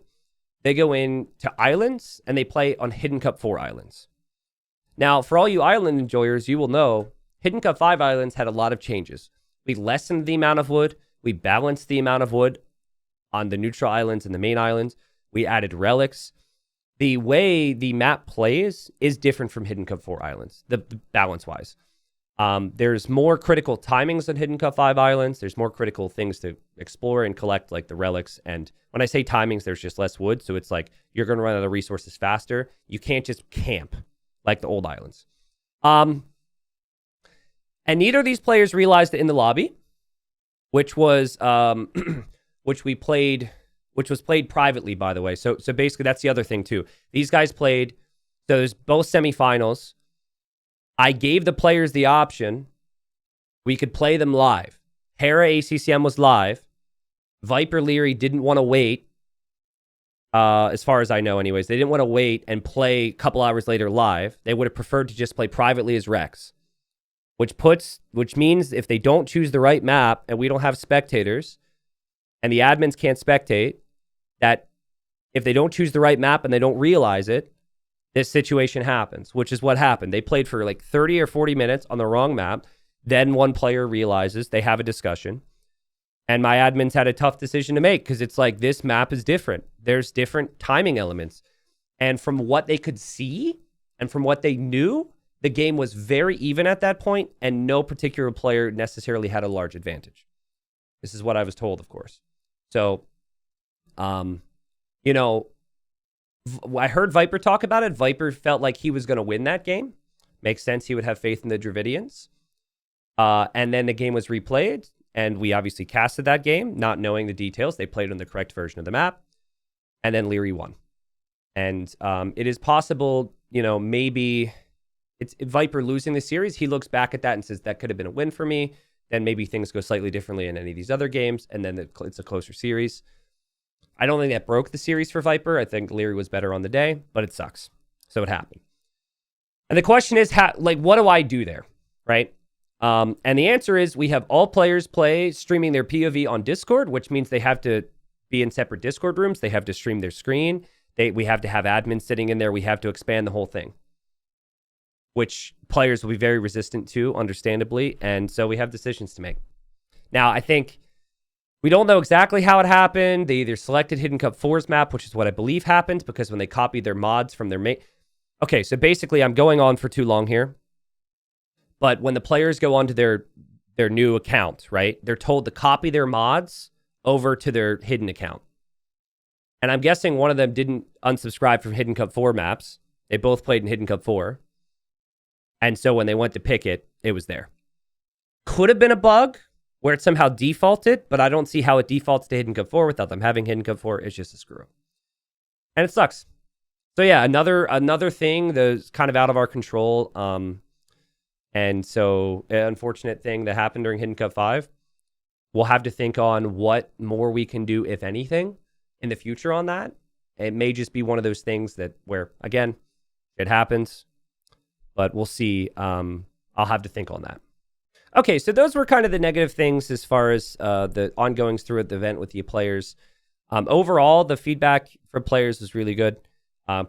They go in to islands, and they play on Hidden Cup 4 islands. Now, for all you island enjoyers, you will know Hidden Cup 5 islands had a lot of changes. We lessened the amount of wood. We balanced the amount of wood on the neutral islands and the main islands. We added relics. The way the map plays is different from Hidden Cup 4 islands, the balance-wise. There's more critical timings on Hidden Cup 5 islands. There's more critical things to explore and collect, like the relics. And when I say timings, there's just less wood. So it's like you're going to run out of resources faster. You can't just camp like the old islands. And neither of these players realized it in the lobby, which was which was played privately, by the way. So basically, that's the other thing, too. These guys played, so there's both semifinals. I gave the players the option. We could play them live. Hera ACCM was live. Viper Leary didn't want to wait. As far as I know, anyways. They didn't want to wait and play a couple hours later live. They would have preferred to just play privately as Rex. Which means if they don't choose the right map and we don't have spectators and the admins can't spectate, that if they don't choose the right map and they don't realize it, this situation happens, which is what happened. They played for like 30 or 40 minutes on the wrong map. Then one player realizes, they have a discussion. And my admins had a tough decision to make because it's like, this map is different. There's different timing elements. And from what they could see and from what they knew, the game was very even at that point, and no particular player necessarily had a large advantage. This is what I was told, of course. So, you know, I heard Viper talk about it. Viper felt like he was going to win that game. Makes sense. He would have faith in the Dravidians. And then the game was replayed, and we obviously casted that game, not knowing the details. They played on the correct version of the map, and then Leary won. And it is possible, you know, maybe it's Viper losing the series. He looks back at that and says, that could have been a win for me. Then maybe things go slightly differently in any of these other games, and then it's a closer series. I don't think that broke the series for Viper. I think Leary was better on the day, but it sucks. So it happened. And the question is, what do I do there, right? And the answer is we have all players streaming their POV on Discord, which means they have to be in separate Discord rooms. They have to stream their screen. We have to have admins sitting in there. We have to expand the whole thing, which players will be very resistant to, understandably. And so we have decisions to make. Now, I think we don't know exactly how it happened. They either selected Hidden Cup 4's map, which is what I believe happened, because when they copied their mods from their mate. Okay, so basically I'm going on for too long here. But when the players go onto their new account, right, they're told to copy their mods over to their hidden account. And I'm guessing one of them didn't unsubscribe from Hidden Cup 4 maps. They both played in Hidden Cup 4. And so when they went to pick it, it was there. Could have been a bug where it somehow defaulted, but I don't see how it defaults to Hidden Cup 4 without them having Hidden Cup 4. It's just a screw up. And it sucks. So yeah, another thing that's kind of out of our control. And so an unfortunate thing that happened during Hidden Cup 5. We'll have to think on what more we can do, if anything, in the future on that. It may just be one of those things that where, again, it happens, but we'll see. I'll have to think on that. Okay, so those were kind of the negative things as far as the ongoings through the event with the players. Overall, the feedback from players was really good.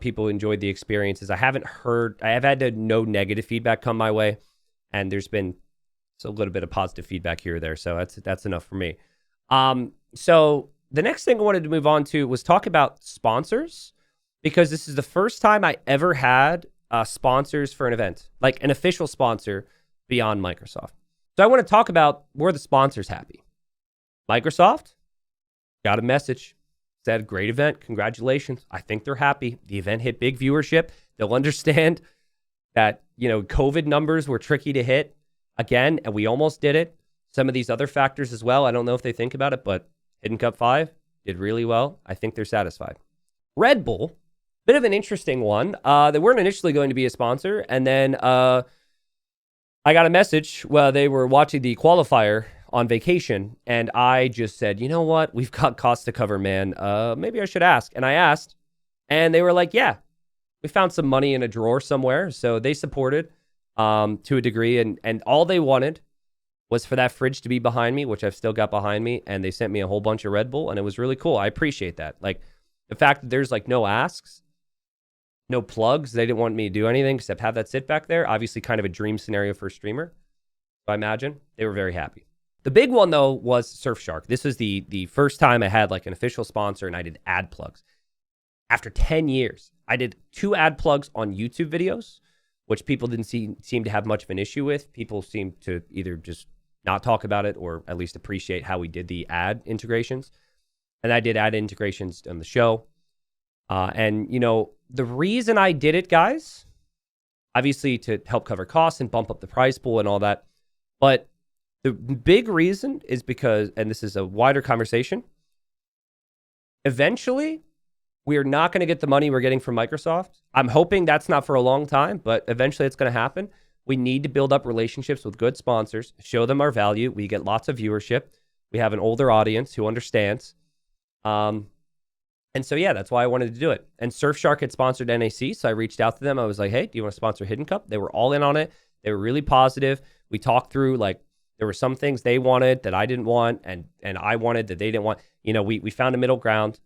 People enjoyed the experiences. I have had no negative feedback come my way, and there's been a little bit of positive feedback here or there, so that's enough for me. So the next thing I wanted to move on to was talk about sponsors, because this is the first time I ever had sponsors for an event, like an official sponsor beyond Microsoft. So I want to talk about, were the sponsors happy? Microsoft got a message, said, great event, congratulations. I think they're happy. The event hit big viewership. They'll understand that, COVID numbers were tricky to hit again, and we almost did it. Some of these other factors as well. I don't know if they think about it, but Hidden Cup 5 did really well. I think they're satisfied. Red Bull, bit of an interesting one. They weren't initially going to be a sponsor, and then I got a message while they were watching the qualifier on vacation, and I just said, you know what? We've got costs to cover, man. Maybe I should ask. And I asked, and they were like, yeah, we found some money in a drawer somewhere. So they supported to a degree, and all they wanted was for that fridge to be behind me, which I've still got behind me, and they sent me a whole bunch of Red Bull, and it was really cool. I appreciate that. Like, the fact that there's, like, no asks, no plugs. They didn't want me to do anything except have that sit back there. Obviously, kind of a dream scenario for a streamer, I imagine. They were very happy. The big one, though, was Surfshark. This was the first time I had, like, an official sponsor, and I did ad plugs. After 10 years, I did 2 ad plugs on YouTube videos, which people didn't seem to have much of an issue with. People seemed to either just not talk about it or at least appreciate how we did the ad integrations. And I did ad integrations on the show. And, the reason I did it, guys, obviously to help cover costs and bump up the prize pool and all that. But the big reason is because, and this is a wider conversation, eventually we're not going to get the money we're getting from Microsoft. I'm hoping that's not for a long time, but eventually it's going to happen. We need to build up relationships with good sponsors, show them our value. We get lots of viewership. We have an older audience who understands. And so, yeah, that's why I wanted to do it. And Surfshark had sponsored NAC, so I reached out to them. I was like, hey, do you want to sponsor Hidden Cup? They were all in on it. They were really positive. We talked through, like, there were some things they wanted that I didn't want, and I wanted that they didn't want. We found a middle ground,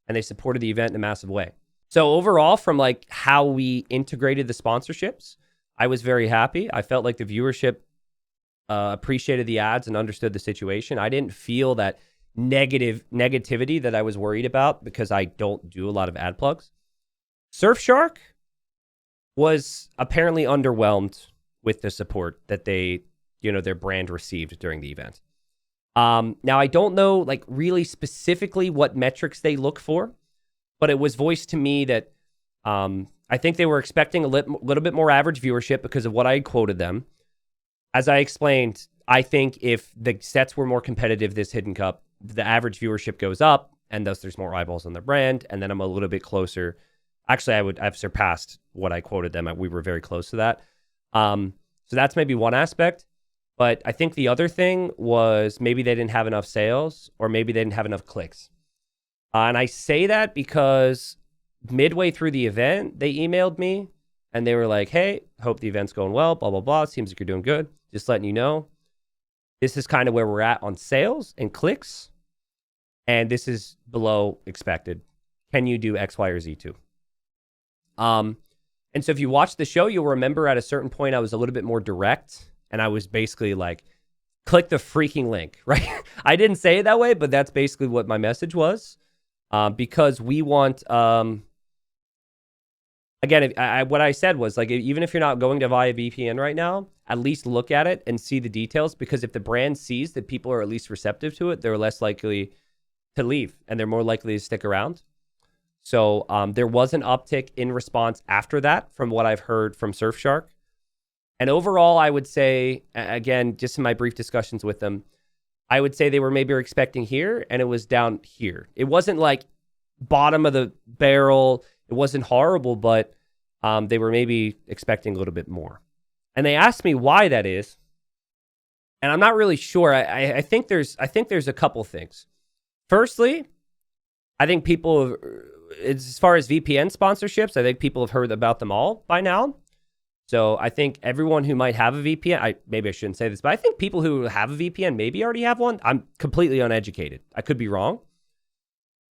and they supported the event in a massive way. So overall, from, like, how we integrated the sponsorships, I was very happy. I felt like the viewership appreciated the ads and understood the situation. I didn't feel that negativity that I was worried about because I don't do a lot of ad plugs. Surfshark was apparently underwhelmed with the support that their brand received during the event. Now, I don't know, like, really specifically what metrics they look for, but it was voiced to me that I think they were expecting a little bit more average viewership because of what I quoted them. As I explained, I think if the sets were more competitive this Hidden Cup, the average viewership goes up, and thus there's more eyeballs on the brand, and then I'm a little bit closer. Actually, I've surpassed what I quoted them. We were very close to that. So that's maybe one aspect. But I think the other thing was maybe they didn't have enough sales, or maybe they didn't have enough clicks. And I say that because midway through the event, they emailed me, and they were like, hey, hope the event's going well, blah, blah, blah. Seems like you're doing good. Just letting you know. This is kind of where we're at on sales and clicks, and this is below expected. Can you do X, Y, or Z too? And so if you watch the show, you'll remember at a certain point I was a little bit more direct, and I was basically like, click the freaking link, right? I didn't say it that way, but that's basically what my message was, because we want... Again, what I said was, like, even if you're not going to via VPN right now, at least look at it and see the details, because if the brand sees that people are at least receptive to it, they're less likely to leave, and they're more likely to stick around. So there was an uptick in response after that from what I've heard from Surfshark. And overall, I would say, again, just in my brief discussions with them, I would say they were maybe expecting here and it was down here. It wasn't like bottom of the barrel. It wasn't horrible, but they were maybe expecting a little bit more. And they asked me why that is. And I'm not really sure. I think there's a couple things. Firstly, I think people, as far as VPN sponsorships, I think people have heard about them all by now. So I think everyone who might have a VPN, maybe I shouldn't say this, but I think people who have a VPN maybe already have one. I'm completely uneducated. I could be wrong.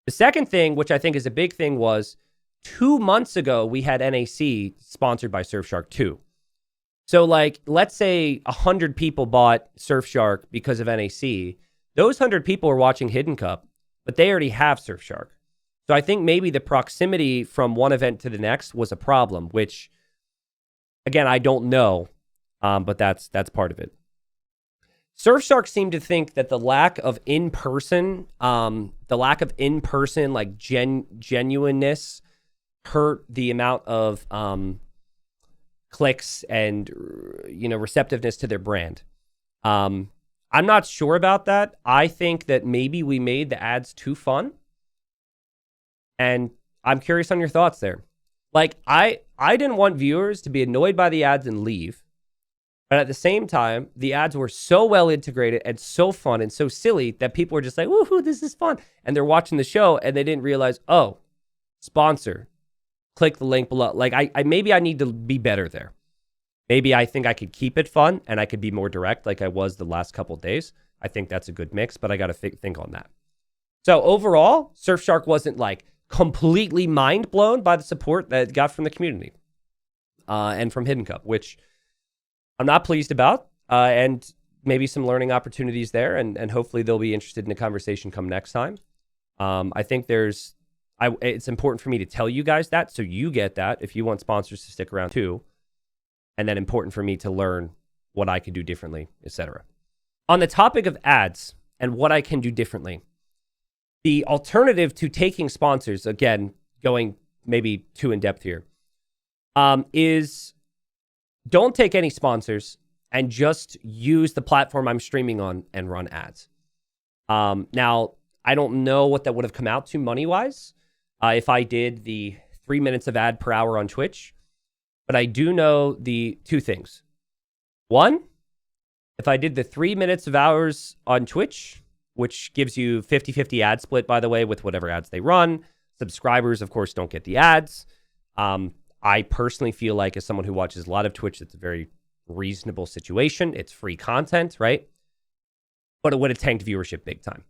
The second thing, which I think is a big thing, was 2 months ago, we had NAC sponsored by Surfshark 2. So like, let's say 100 people bought Surfshark because of NAC. Those 100 people are watching Hidden Cup, but they already have Surfshark. So I think maybe the proximity from one event to the next was a problem, which, again, I don't know, but that's part of it. Surfshark seemed to think that the lack of in-person, like genuineness hurt the amount of clicks and receptiveness to their brand. I'm not sure about that. I think that maybe we made the ads too fun, and I'm curious on your thoughts there. Like, I didn't want viewers to be annoyed by the ads and leave. But at the same time, the ads were so well integrated and so fun and so silly that people were just like, woohoo, this is fun. And they're watching the show and they didn't realize, oh, sponsor. Click the link below. Like, maybe I need to be better there. Maybe I think I could keep it fun and I could be more direct like I was the last couple of days. I think that's a good mix, but I got to think on that. So overall, Surfshark wasn't like completely mind blown by the support that it got from the community and from Hidden Cup, which I'm not pleased about, and maybe some learning opportunities there, and hopefully they'll be interested in the conversation come next time. I think it's important for me to tell you guys that, so you get that if you want sponsors to stick around too, and then important for me to learn what I could do differently, etc. On the topic of ads and what I can do differently, the alternative to taking sponsors, again, going maybe too in-depth here, is don't take any sponsors and just use the platform I'm streaming on and run ads. Now, I don't know what that would have come out to money-wise if I did the 3 minutes of ad per hour on Twitch, but I do know the two things. One, if I did the 3 minutes of hours on Twitch, which gives you 50-50 ad split, by the way, with whatever ads they run. Subscribers, of course, don't get the ads. I personally feel like as someone who watches a lot of Twitch, it's a very reasonable situation. It's free content, right? But it would have tanked viewership big time.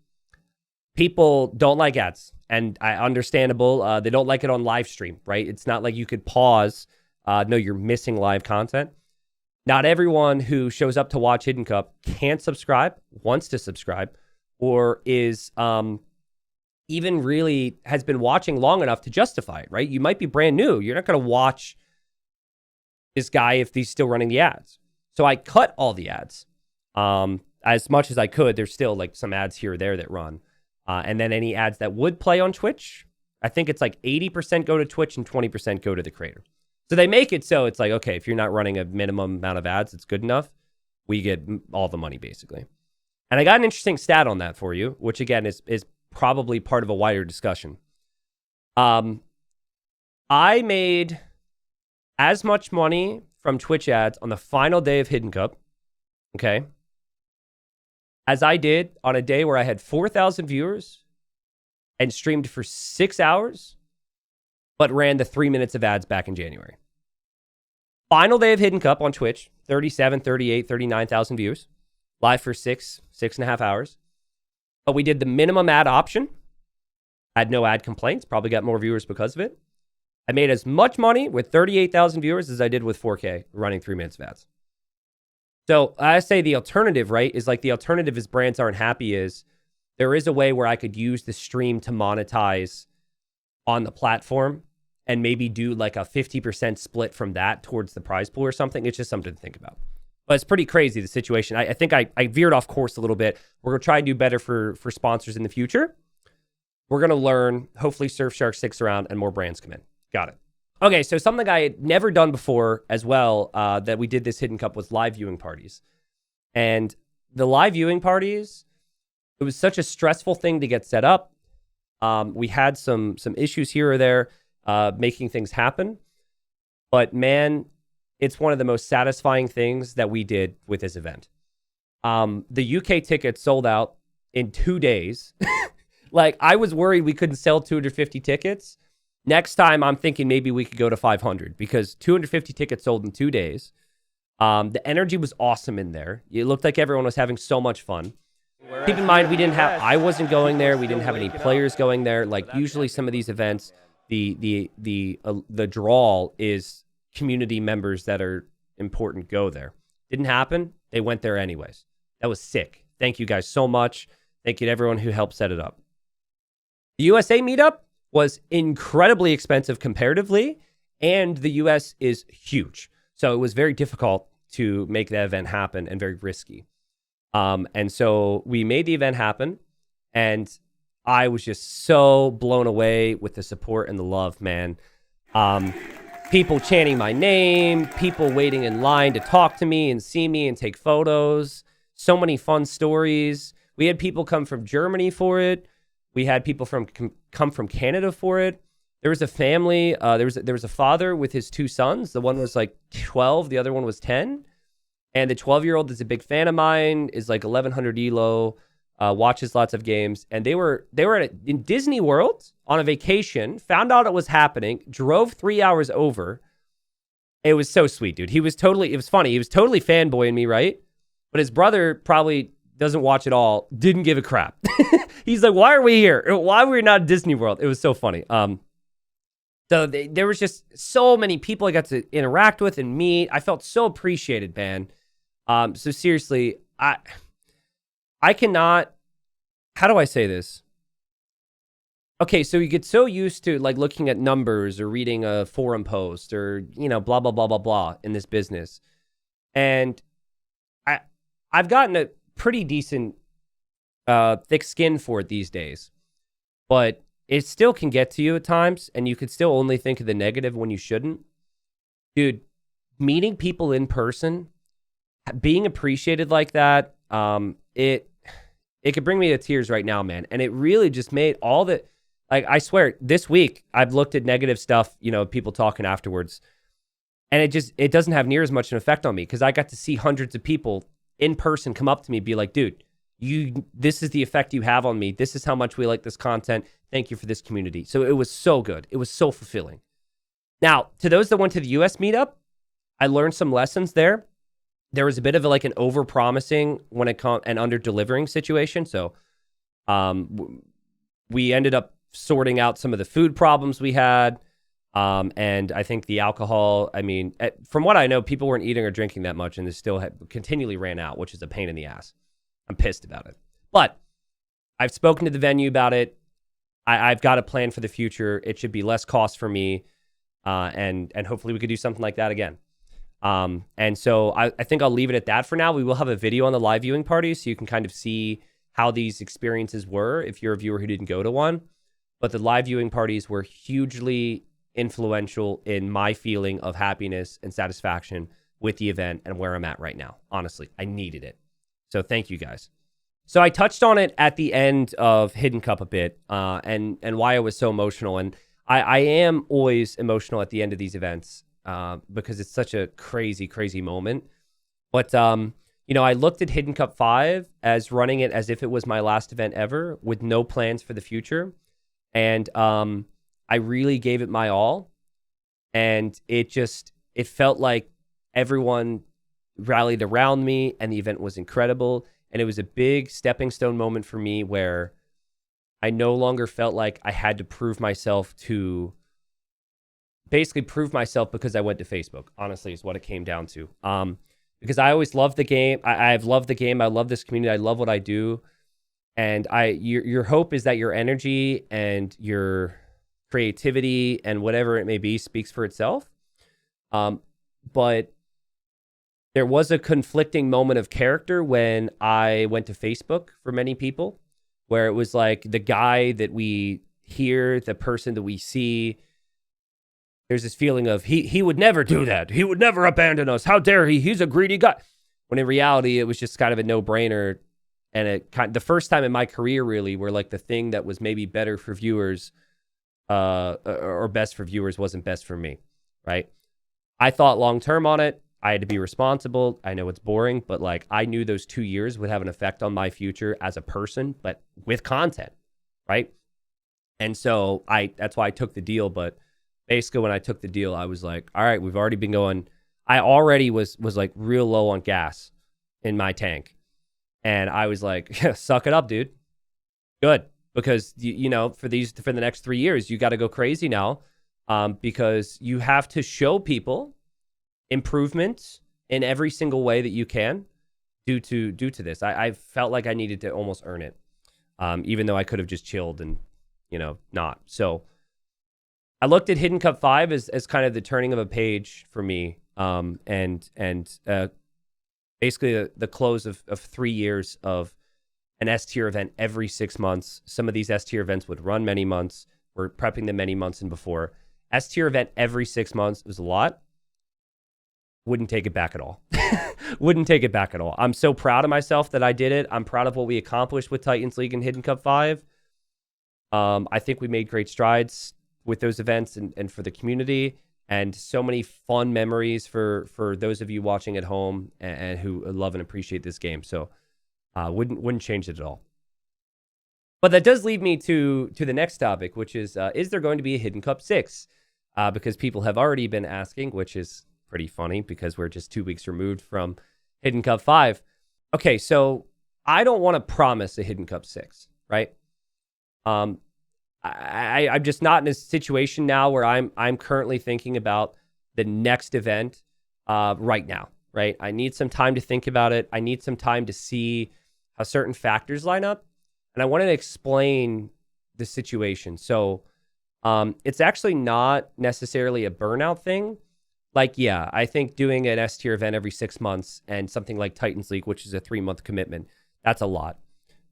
People don't like ads, and understandable. They don't like it on live stream, right? It's not like you could pause. No, you're missing live content. Not everyone who shows up to watch Hidden Cup can't subscribe, wants to subscribe, or is even really has been watching long enough to justify it, right? You might be brand new. You're not going to watch this guy if he's still running the ads. So I cut all the ads as much as I could. There's still like some ads here or there that run. And then any ads that would play on Twitch, I think it's like 80% go to Twitch and 20% go to the creator. So they make it so it's like, okay, if you're not running a minimum amount of ads, it's good enough. We get all the money basically. And I got an interesting stat on that for you, which again is probably part of a wider discussion. I made as much money from Twitch ads on the final day of Hidden Cup, okay, as I did on a day where I had 4,000 viewers and streamed for 6 hours, but ran the 3 minutes of ads back in January. Final day of Hidden Cup on Twitch, 37, 38, 39,000 views, live for 6.5 hours. But we did the minimum ad option. Had no ad complaints. Probably got more viewers because of it. I made as much money with 38,000 viewers as I did with 4K running 3 minutes of ads. So I say the alternative, right, is like the alternative is brands aren't happy is there is a way where I could use the stream to monetize on the platform and maybe do like a 50% split from that towards the prize pool or something. It's just something to think about. But it's pretty crazy, the situation. I think I veered off course a little bit. We're going to try and do better for sponsors in the future. We're going to learn. Hopefully Surfshark sticks around and more brands come in. Got it. Okay, so something I had never done before as well that we did this Hidden Cup was live viewing parties. And the live viewing parties, it was such a stressful thing to get set up. We had some issues here or there making things happen. But man, it's one of the most satisfying things that we did with this event. The UK tickets sold out in 2 days. Like, I was worried we couldn't sell 250 tickets. Next time, I'm thinking maybe we could go to 500 because 250 tickets sold in 2 days. The energy was awesome in there. It looked like everyone was having so much fun. Keep in mind, I wasn't going there. We didn't have any players going there. Like, usually some of these events, the draw is community members that are important go there. Didn't happen. They went there anyways. That was sick. Thank you guys so much. Thank you to everyone who helped set it up. The USA meetup was incredibly expensive comparatively, and the US is huge. So it was very difficult to make that event happen and very risky. And so we made the event happen, and I was just so blown away with the support and the love, man. People chanting my name, people waiting in line to talk to me and see me and take photos. So many fun stories. We had people come from Germany for it. We had people come from Canada for it. There was a family. There was a father with his 2 sons. The one was like 12. The other one was 10. And the 12-year-old is a big fan of mine, is like 1100 ELO, watches lots of games. And they were in Disney World on a vacation, found out it was happening, drove 3 hours over. It was so sweet, dude. It was funny. He was totally fanboying me, right? But his brother probably doesn't watch it all, didn't give a crap. He's like, why are we here? Why are we not at Disney World? It was so funny. So there was just so many people I got to interact with and meet. I felt so appreciated, man. So seriously, I cannot, how do I say this? Okay, so you get so used to like looking at numbers or reading a forum post or, blah, blah, blah, blah, blah in this business. And I've gotten a pretty decent thick skin for it these days, but it still can get to you at times, and you could still only think of the negative when you shouldn't. Dude, meeting people in person, being appreciated like that, it could bring me to tears right now, man. And it really just made all the, like, I swear, this week I've looked at negative stuff, people talking afterwards, and it doesn't have near as much an effect on me because I got to see hundreds of people in person come up to me and be like, dude, this is the effect you have on me. This is how much we like this content. Thank you for this community. So it was so good. It was so fulfilling. Now, to those that went to the US meetup, I learned some lessons there. There was a bit of an over-promising when it comes and under-delivering situation. So we ended up sorting out some of the food problems we had. And I think the alcohol, from what I know, people weren't eating or drinking that much, and they still continually ran out, which is a pain in the ass. I'm pissed about it. But I've spoken to the venue about it. I've got a plan for the future. It should be less cost for me. And hopefully we could do something like that again. And so I think I'll leave it at that for now. We will have a video on the live viewing party so you can kind of see how these experiences were if you're a viewer who didn't go to one. But the live viewing parties were hugely influential in my feeling of happiness and satisfaction with the event and where I'm at right now. Honestly, I needed it. So thank you guys. So I touched on it at the end of Hidden Cup a bit, and why I was so emotional. And I am always emotional at the end of these events because it's such a crazy, crazy moment. But, I looked at Hidden Cup 5 as running it as if it was my last event ever with no plans for the future. And I really gave it my all. And it felt like everyone rallied around me, and the event was incredible. And it was a big stepping stone moment for me where I no longer felt like I had to prove myself because I went to Facebook, honestly, is what it came down to. Because I always loved the game. I've loved the game. I love this community. I love what I do. And your hope is that your energy and your creativity and whatever it may be speaks for itself. But there was a conflicting moment of character when I went to Facebook for many people, where it was like the guy that we hear, the person that we see, there's this feeling of he would never do that. He would never abandon us. How dare he? He's a greedy guy. When in reality, it was just kind of a no-brainer. And the first time in my career, really, where like the thing that was maybe better for viewers or best for viewers wasn't best for me, right? I thought long-term on it. I had to be responsible. I know it's boring, but like I knew those 2 years would have an effect on my future as a person, but with content, right? And so that's why I took the deal. But basically when I took the deal, I was like, all right, we've already been going. I already was like real low on gas in my tank. And I was like, yeah, suck it up, dude. Good. Because, you know, for the next 3 years, you got to go crazy now because you have to show people improvements in every single way that you can due to this. I felt like I needed to almost earn it, even though I could have just chilled and, you know, not. So I looked at Hidden Cup 5 as kind of the turning of a page for me, and basically the close of 3 years of an S-tier event every 6 months. Some of these S-tier events would run many months. We're prepping them many months and before. S-tier event every 6 months was a lot. Wouldn't take it back at all. Wouldn't take it back at all. I'm so proud of myself that I did it. I'm proud of what we accomplished with Titans League and Hidden Cup 5. I think we made great strides with those events and for the community, and so many fun memories for those of you watching at home and who love and appreciate this game. So wouldn't change it at all. But that does lead me to the next topic, which is there going to be a Hidden Cup 6? Because people have already been asking, which is pretty funny because we're just 2 weeks removed from Hidden Cup 5. Okay, so I don't want to promise a Hidden Cup 6, right? I'm just not in a situation now where I'm currently thinking about the next event right now, right? I need some time to think about it. I need some time to see how certain factors line up. And I wanted to explain the situation. So it's actually not necessarily a burnout thing. Like, yeah, I think doing an S-tier event every 6 months and something like Titans League, which is a 3-month commitment, that's a lot.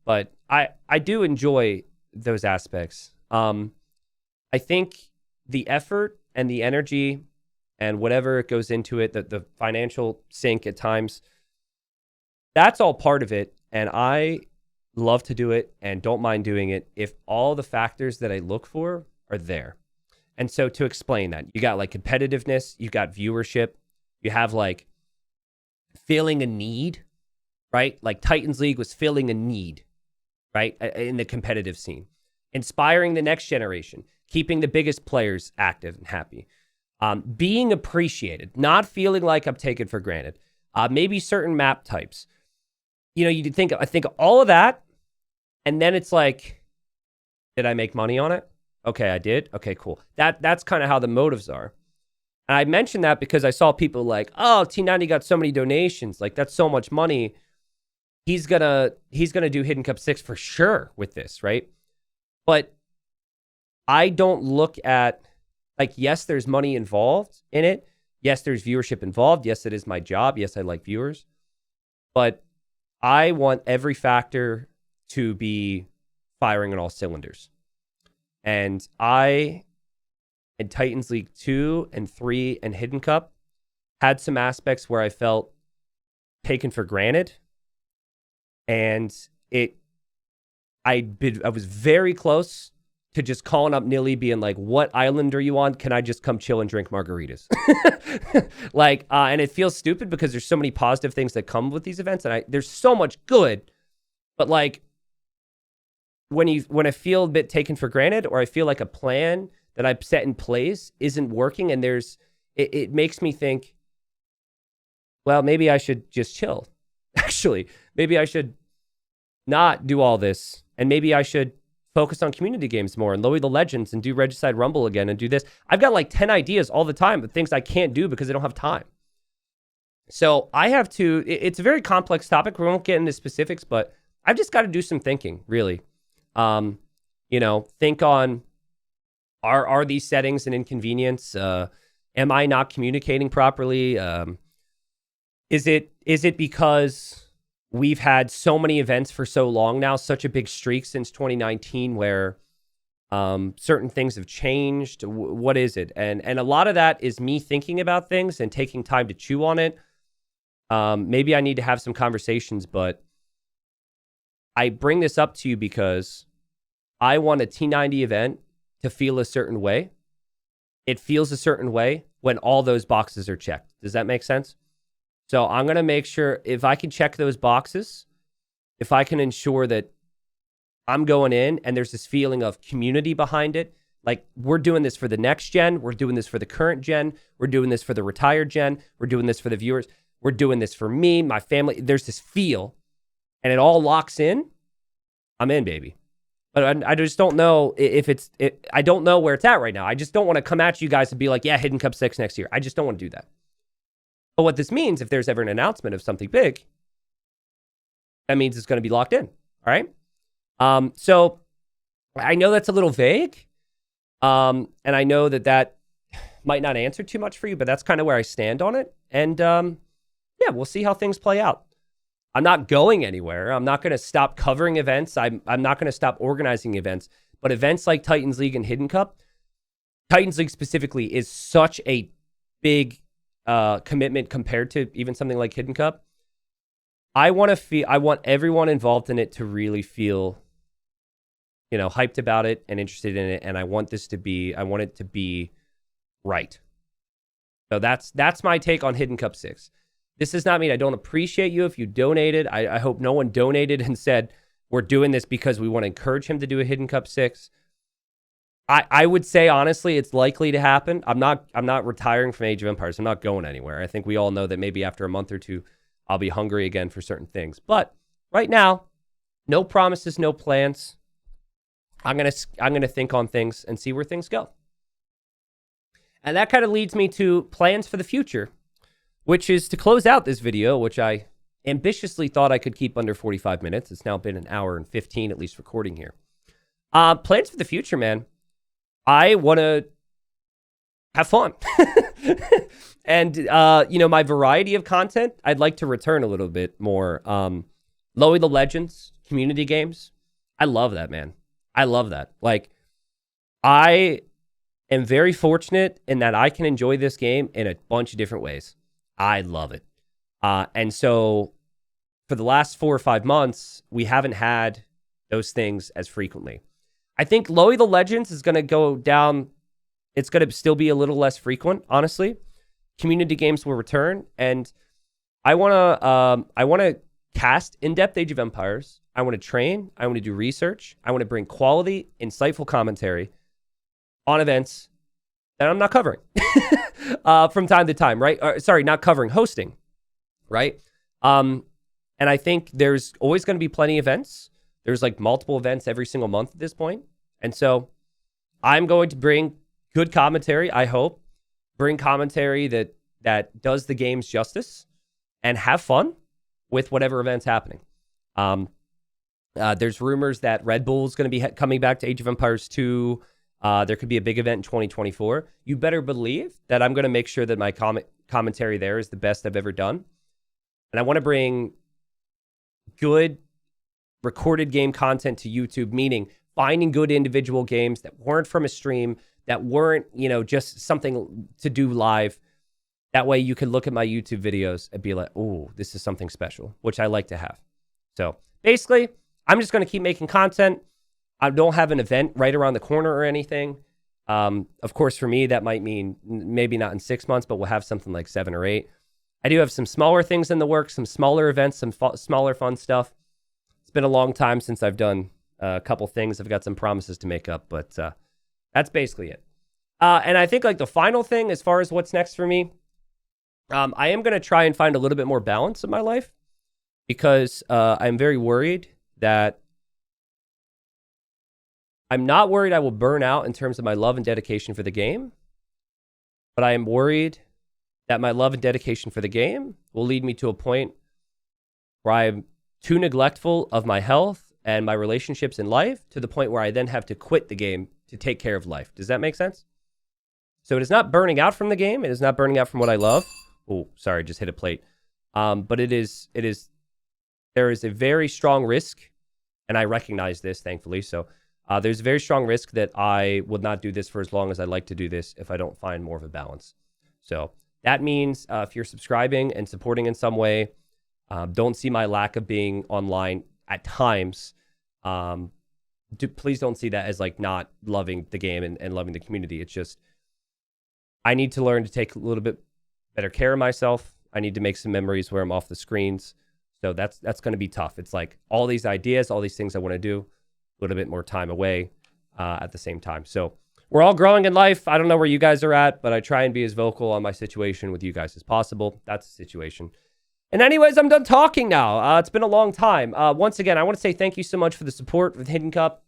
But I do enjoy those aspects. I think the effort and the energy and whatever goes into it, the financial sink at times, that's all part of it. And I love to do it and don't mind doing it if all the factors that I look for are there. And so to explain that, you got like competitiveness, you got viewership, you have like filling a need, right? Like Titans League was filling a need, right? In the competitive scene. Inspiring the next generation, keeping the biggest players active and happy, being appreciated, not feeling like I'm taken for granted, maybe certain map types. You know, I think all of that, and then it's like, did I make money on it? Okay, I did. Okay, cool. That's kind of how the motives are. And I mentioned that because I saw people like, oh, T90 got so many donations, like that's so much money. He's gonna do Hidden Cup 6 for sure with this, right? But I don't look at, like, yes, there's money involved in it. Yes, there's viewership involved. Yes, it is my job. Yes, I like viewers. But I want every factor to be firing on all cylinders. And I, in Titans League 2 and 3 and Hidden Cup, had some aspects where I felt taken for granted. And I was very close to just calling up Nilly being like, what island are you on? Can I just come chill and drink margaritas? Like, and it feels stupid because there's so many positive things that come with these events. And there's so much good, but like when I feel a bit taken for granted, or I feel like a plan that I've set in place isn't working, and it makes me think, well, maybe I should just chill. Actually, maybe I should not do all this, and maybe I should focus on community games more and lower the legends and do Regicide Rumble again and do this. I've got like 10 ideas all the time, but things I can't do because I don't have time. So I have to, it's a very complex topic. We won't get into specifics, but I've just got to do some thinking, really. You know, think on, are these settings an inconvenience? Am I not communicating properly? Is it because we've had so many events for so long now, such a big streak since 2019 where Certain things have changed. What is it? And a lot of that is me thinking about things and taking time to chew on it. Maybe I need to have some conversations, but I bring this up to you because I want a T90 event to feel a certain way. It feels a certain way when all those boxes are checked. Does that make sense? So I'm going to make sure if I can check those boxes, if I can ensure that I'm going in and there's this feeling of community behind it. Like, we're doing this for the next gen. We're doing this for the current gen. We're doing this for the retired gen. We're doing this for the viewers. We're doing this for me, my family. There's this feel and it all locks in. I'm in, baby. But I just don't know if I don't know where it's at right now. I just don't want to come at you guys and be like, yeah, Hidden Cup 6 next year. I just don't want to do that. But what this means, if there's ever an announcement of something big, that means it's going to be locked in. All right. So I know that's a little vague. And I know that might not answer too much for you, but that's kind of where I stand on it. And yeah, we'll see how things play out. I'm not going anywhere. I'm not going to stop covering events. I'm not going to stop organizing events. But events like Titans League and Hidden Cup, Titans League specifically, is such a big commitment compared to even something like Hidden Cup. I want everyone involved in it to really feel, hyped about it and interested in it. And I want it to be right. So that's my take on Hidden Cup 6. This does not mean I don't appreciate you if you donated. I hope no one donated and said, we're doing this because we want to encourage him to do a Hidden Cup 6. I would say, honestly, it's likely to happen. I'm not retiring from Age of Empires. I'm not going anywhere. I think we all know that maybe after a month or two, I'll be hungry again for certain things. But right now, no promises, no plans. I'm gonna think on things and see where things go. And that kind of leads me to plans for the future, which is to close out this video, which I ambitiously thought I could keep under 45 minutes. It's now been an hour and 15, at least, recording here. Plans for the future, man. I want to have fun. And, my variety of content, I'd like to return a little bit more. Lowy the Legends, community games. I love that, man. I love that. Like, I am very fortunate in that I can enjoy this game in a bunch of different ways. I love it. And so for the last 4 or 5 months, we haven't had those things as frequently. I think Lowy the Legends is going to go down. It's going to still be a little less frequent, honestly. Community games will return. And I want to cast in-depth Age of Empires. I want to train. I want to do research. I want to bring quality, insightful commentary on events that I'm not covering from time to time, right? Not covering, hosting, right? And I think there's always going to be plenty of events. There's like multiple events every single month at this point. And so I'm going to bring good commentary, I hope. Bring commentary that does the games justice and have fun with whatever event's happening. There's rumors that Red Bull is going to be coming back to Age of Empires 2. There could be a big event in 2024. You better believe that I'm going to make sure that my commentary there is the best I've ever done. And I want to bring good recorded game content to YouTube, meaning finding good individual games that weren't from a stream, that weren't, just something to do live. That way you can look at my YouTube videos and be like, oh, this is something special, which I like to have. So basically, I'm just going to keep making content. I don't have an event right around the corner or anything. Of course, for me, that might mean maybe not in 6 months, but we'll have something like 7 or 8. I do have some smaller things in the works, some smaller events, some smaller fun stuff. It's been a long time since I've done a couple things. I've got some promises to make up, but that's basically it. And I think like the final thing as far as what's next for me, I am going to try and find a little bit more balance in my life because I'm very worried that I'm not worried I will burn out in terms of my love and dedication for the game, but I am worried that my love and dedication for the game will lead me to a point where I'm too neglectful of my health and my relationships in life to the point where I then have to quit the game to take care of life. Does that make sense? So it is not burning out from the game. It is not burning out from what I love. Oh, sorry, just hit a plate. But there is a very strong risk, and I recognize this, thankfully. So There's a very strong risk that I would not do this for as long as I'd like to do this if I don't find more of a balance. So that means if you're subscribing and supporting in some way, don't see my lack of being online at times. Please don't see that as like not loving the game and loving the community. It's just, I need to learn to take a little bit better care of myself. I need to make some memories where I'm off the screens. So that's going to be tough. It's like all these ideas, all these things I want to do, a little bit more time away at the same time. So we're all growing in life. I don't know where you guys are at, but I try and be as vocal on my situation with you guys as possible. That's the situation. And anyways, I'm done talking now. It's been a long time. Once again, I want to say thank you so much for the support with Hidden Cup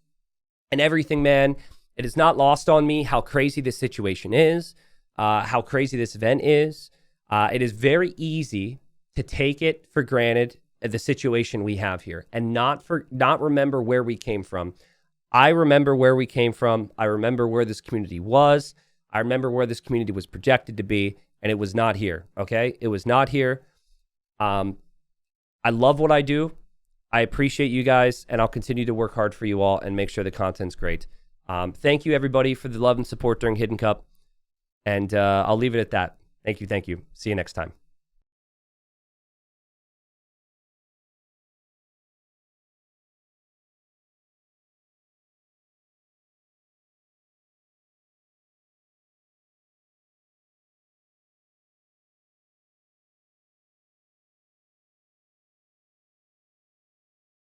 and everything, man. It is not lost on me how crazy this situation is, how crazy this event is. It is very easy to take it for granted, the situation we have here, and not remember where we came from. I remember where we came from. I remember where this community was. I remember where this community was projected to be, and it was not here, okay? It was not here. I love what I do. I appreciate you guys, and I'll continue to work hard for you all and make sure the content's great. Thank you, everybody, for the love and support during Hidden Cup, and I'll leave it at that. Thank you. See you next time.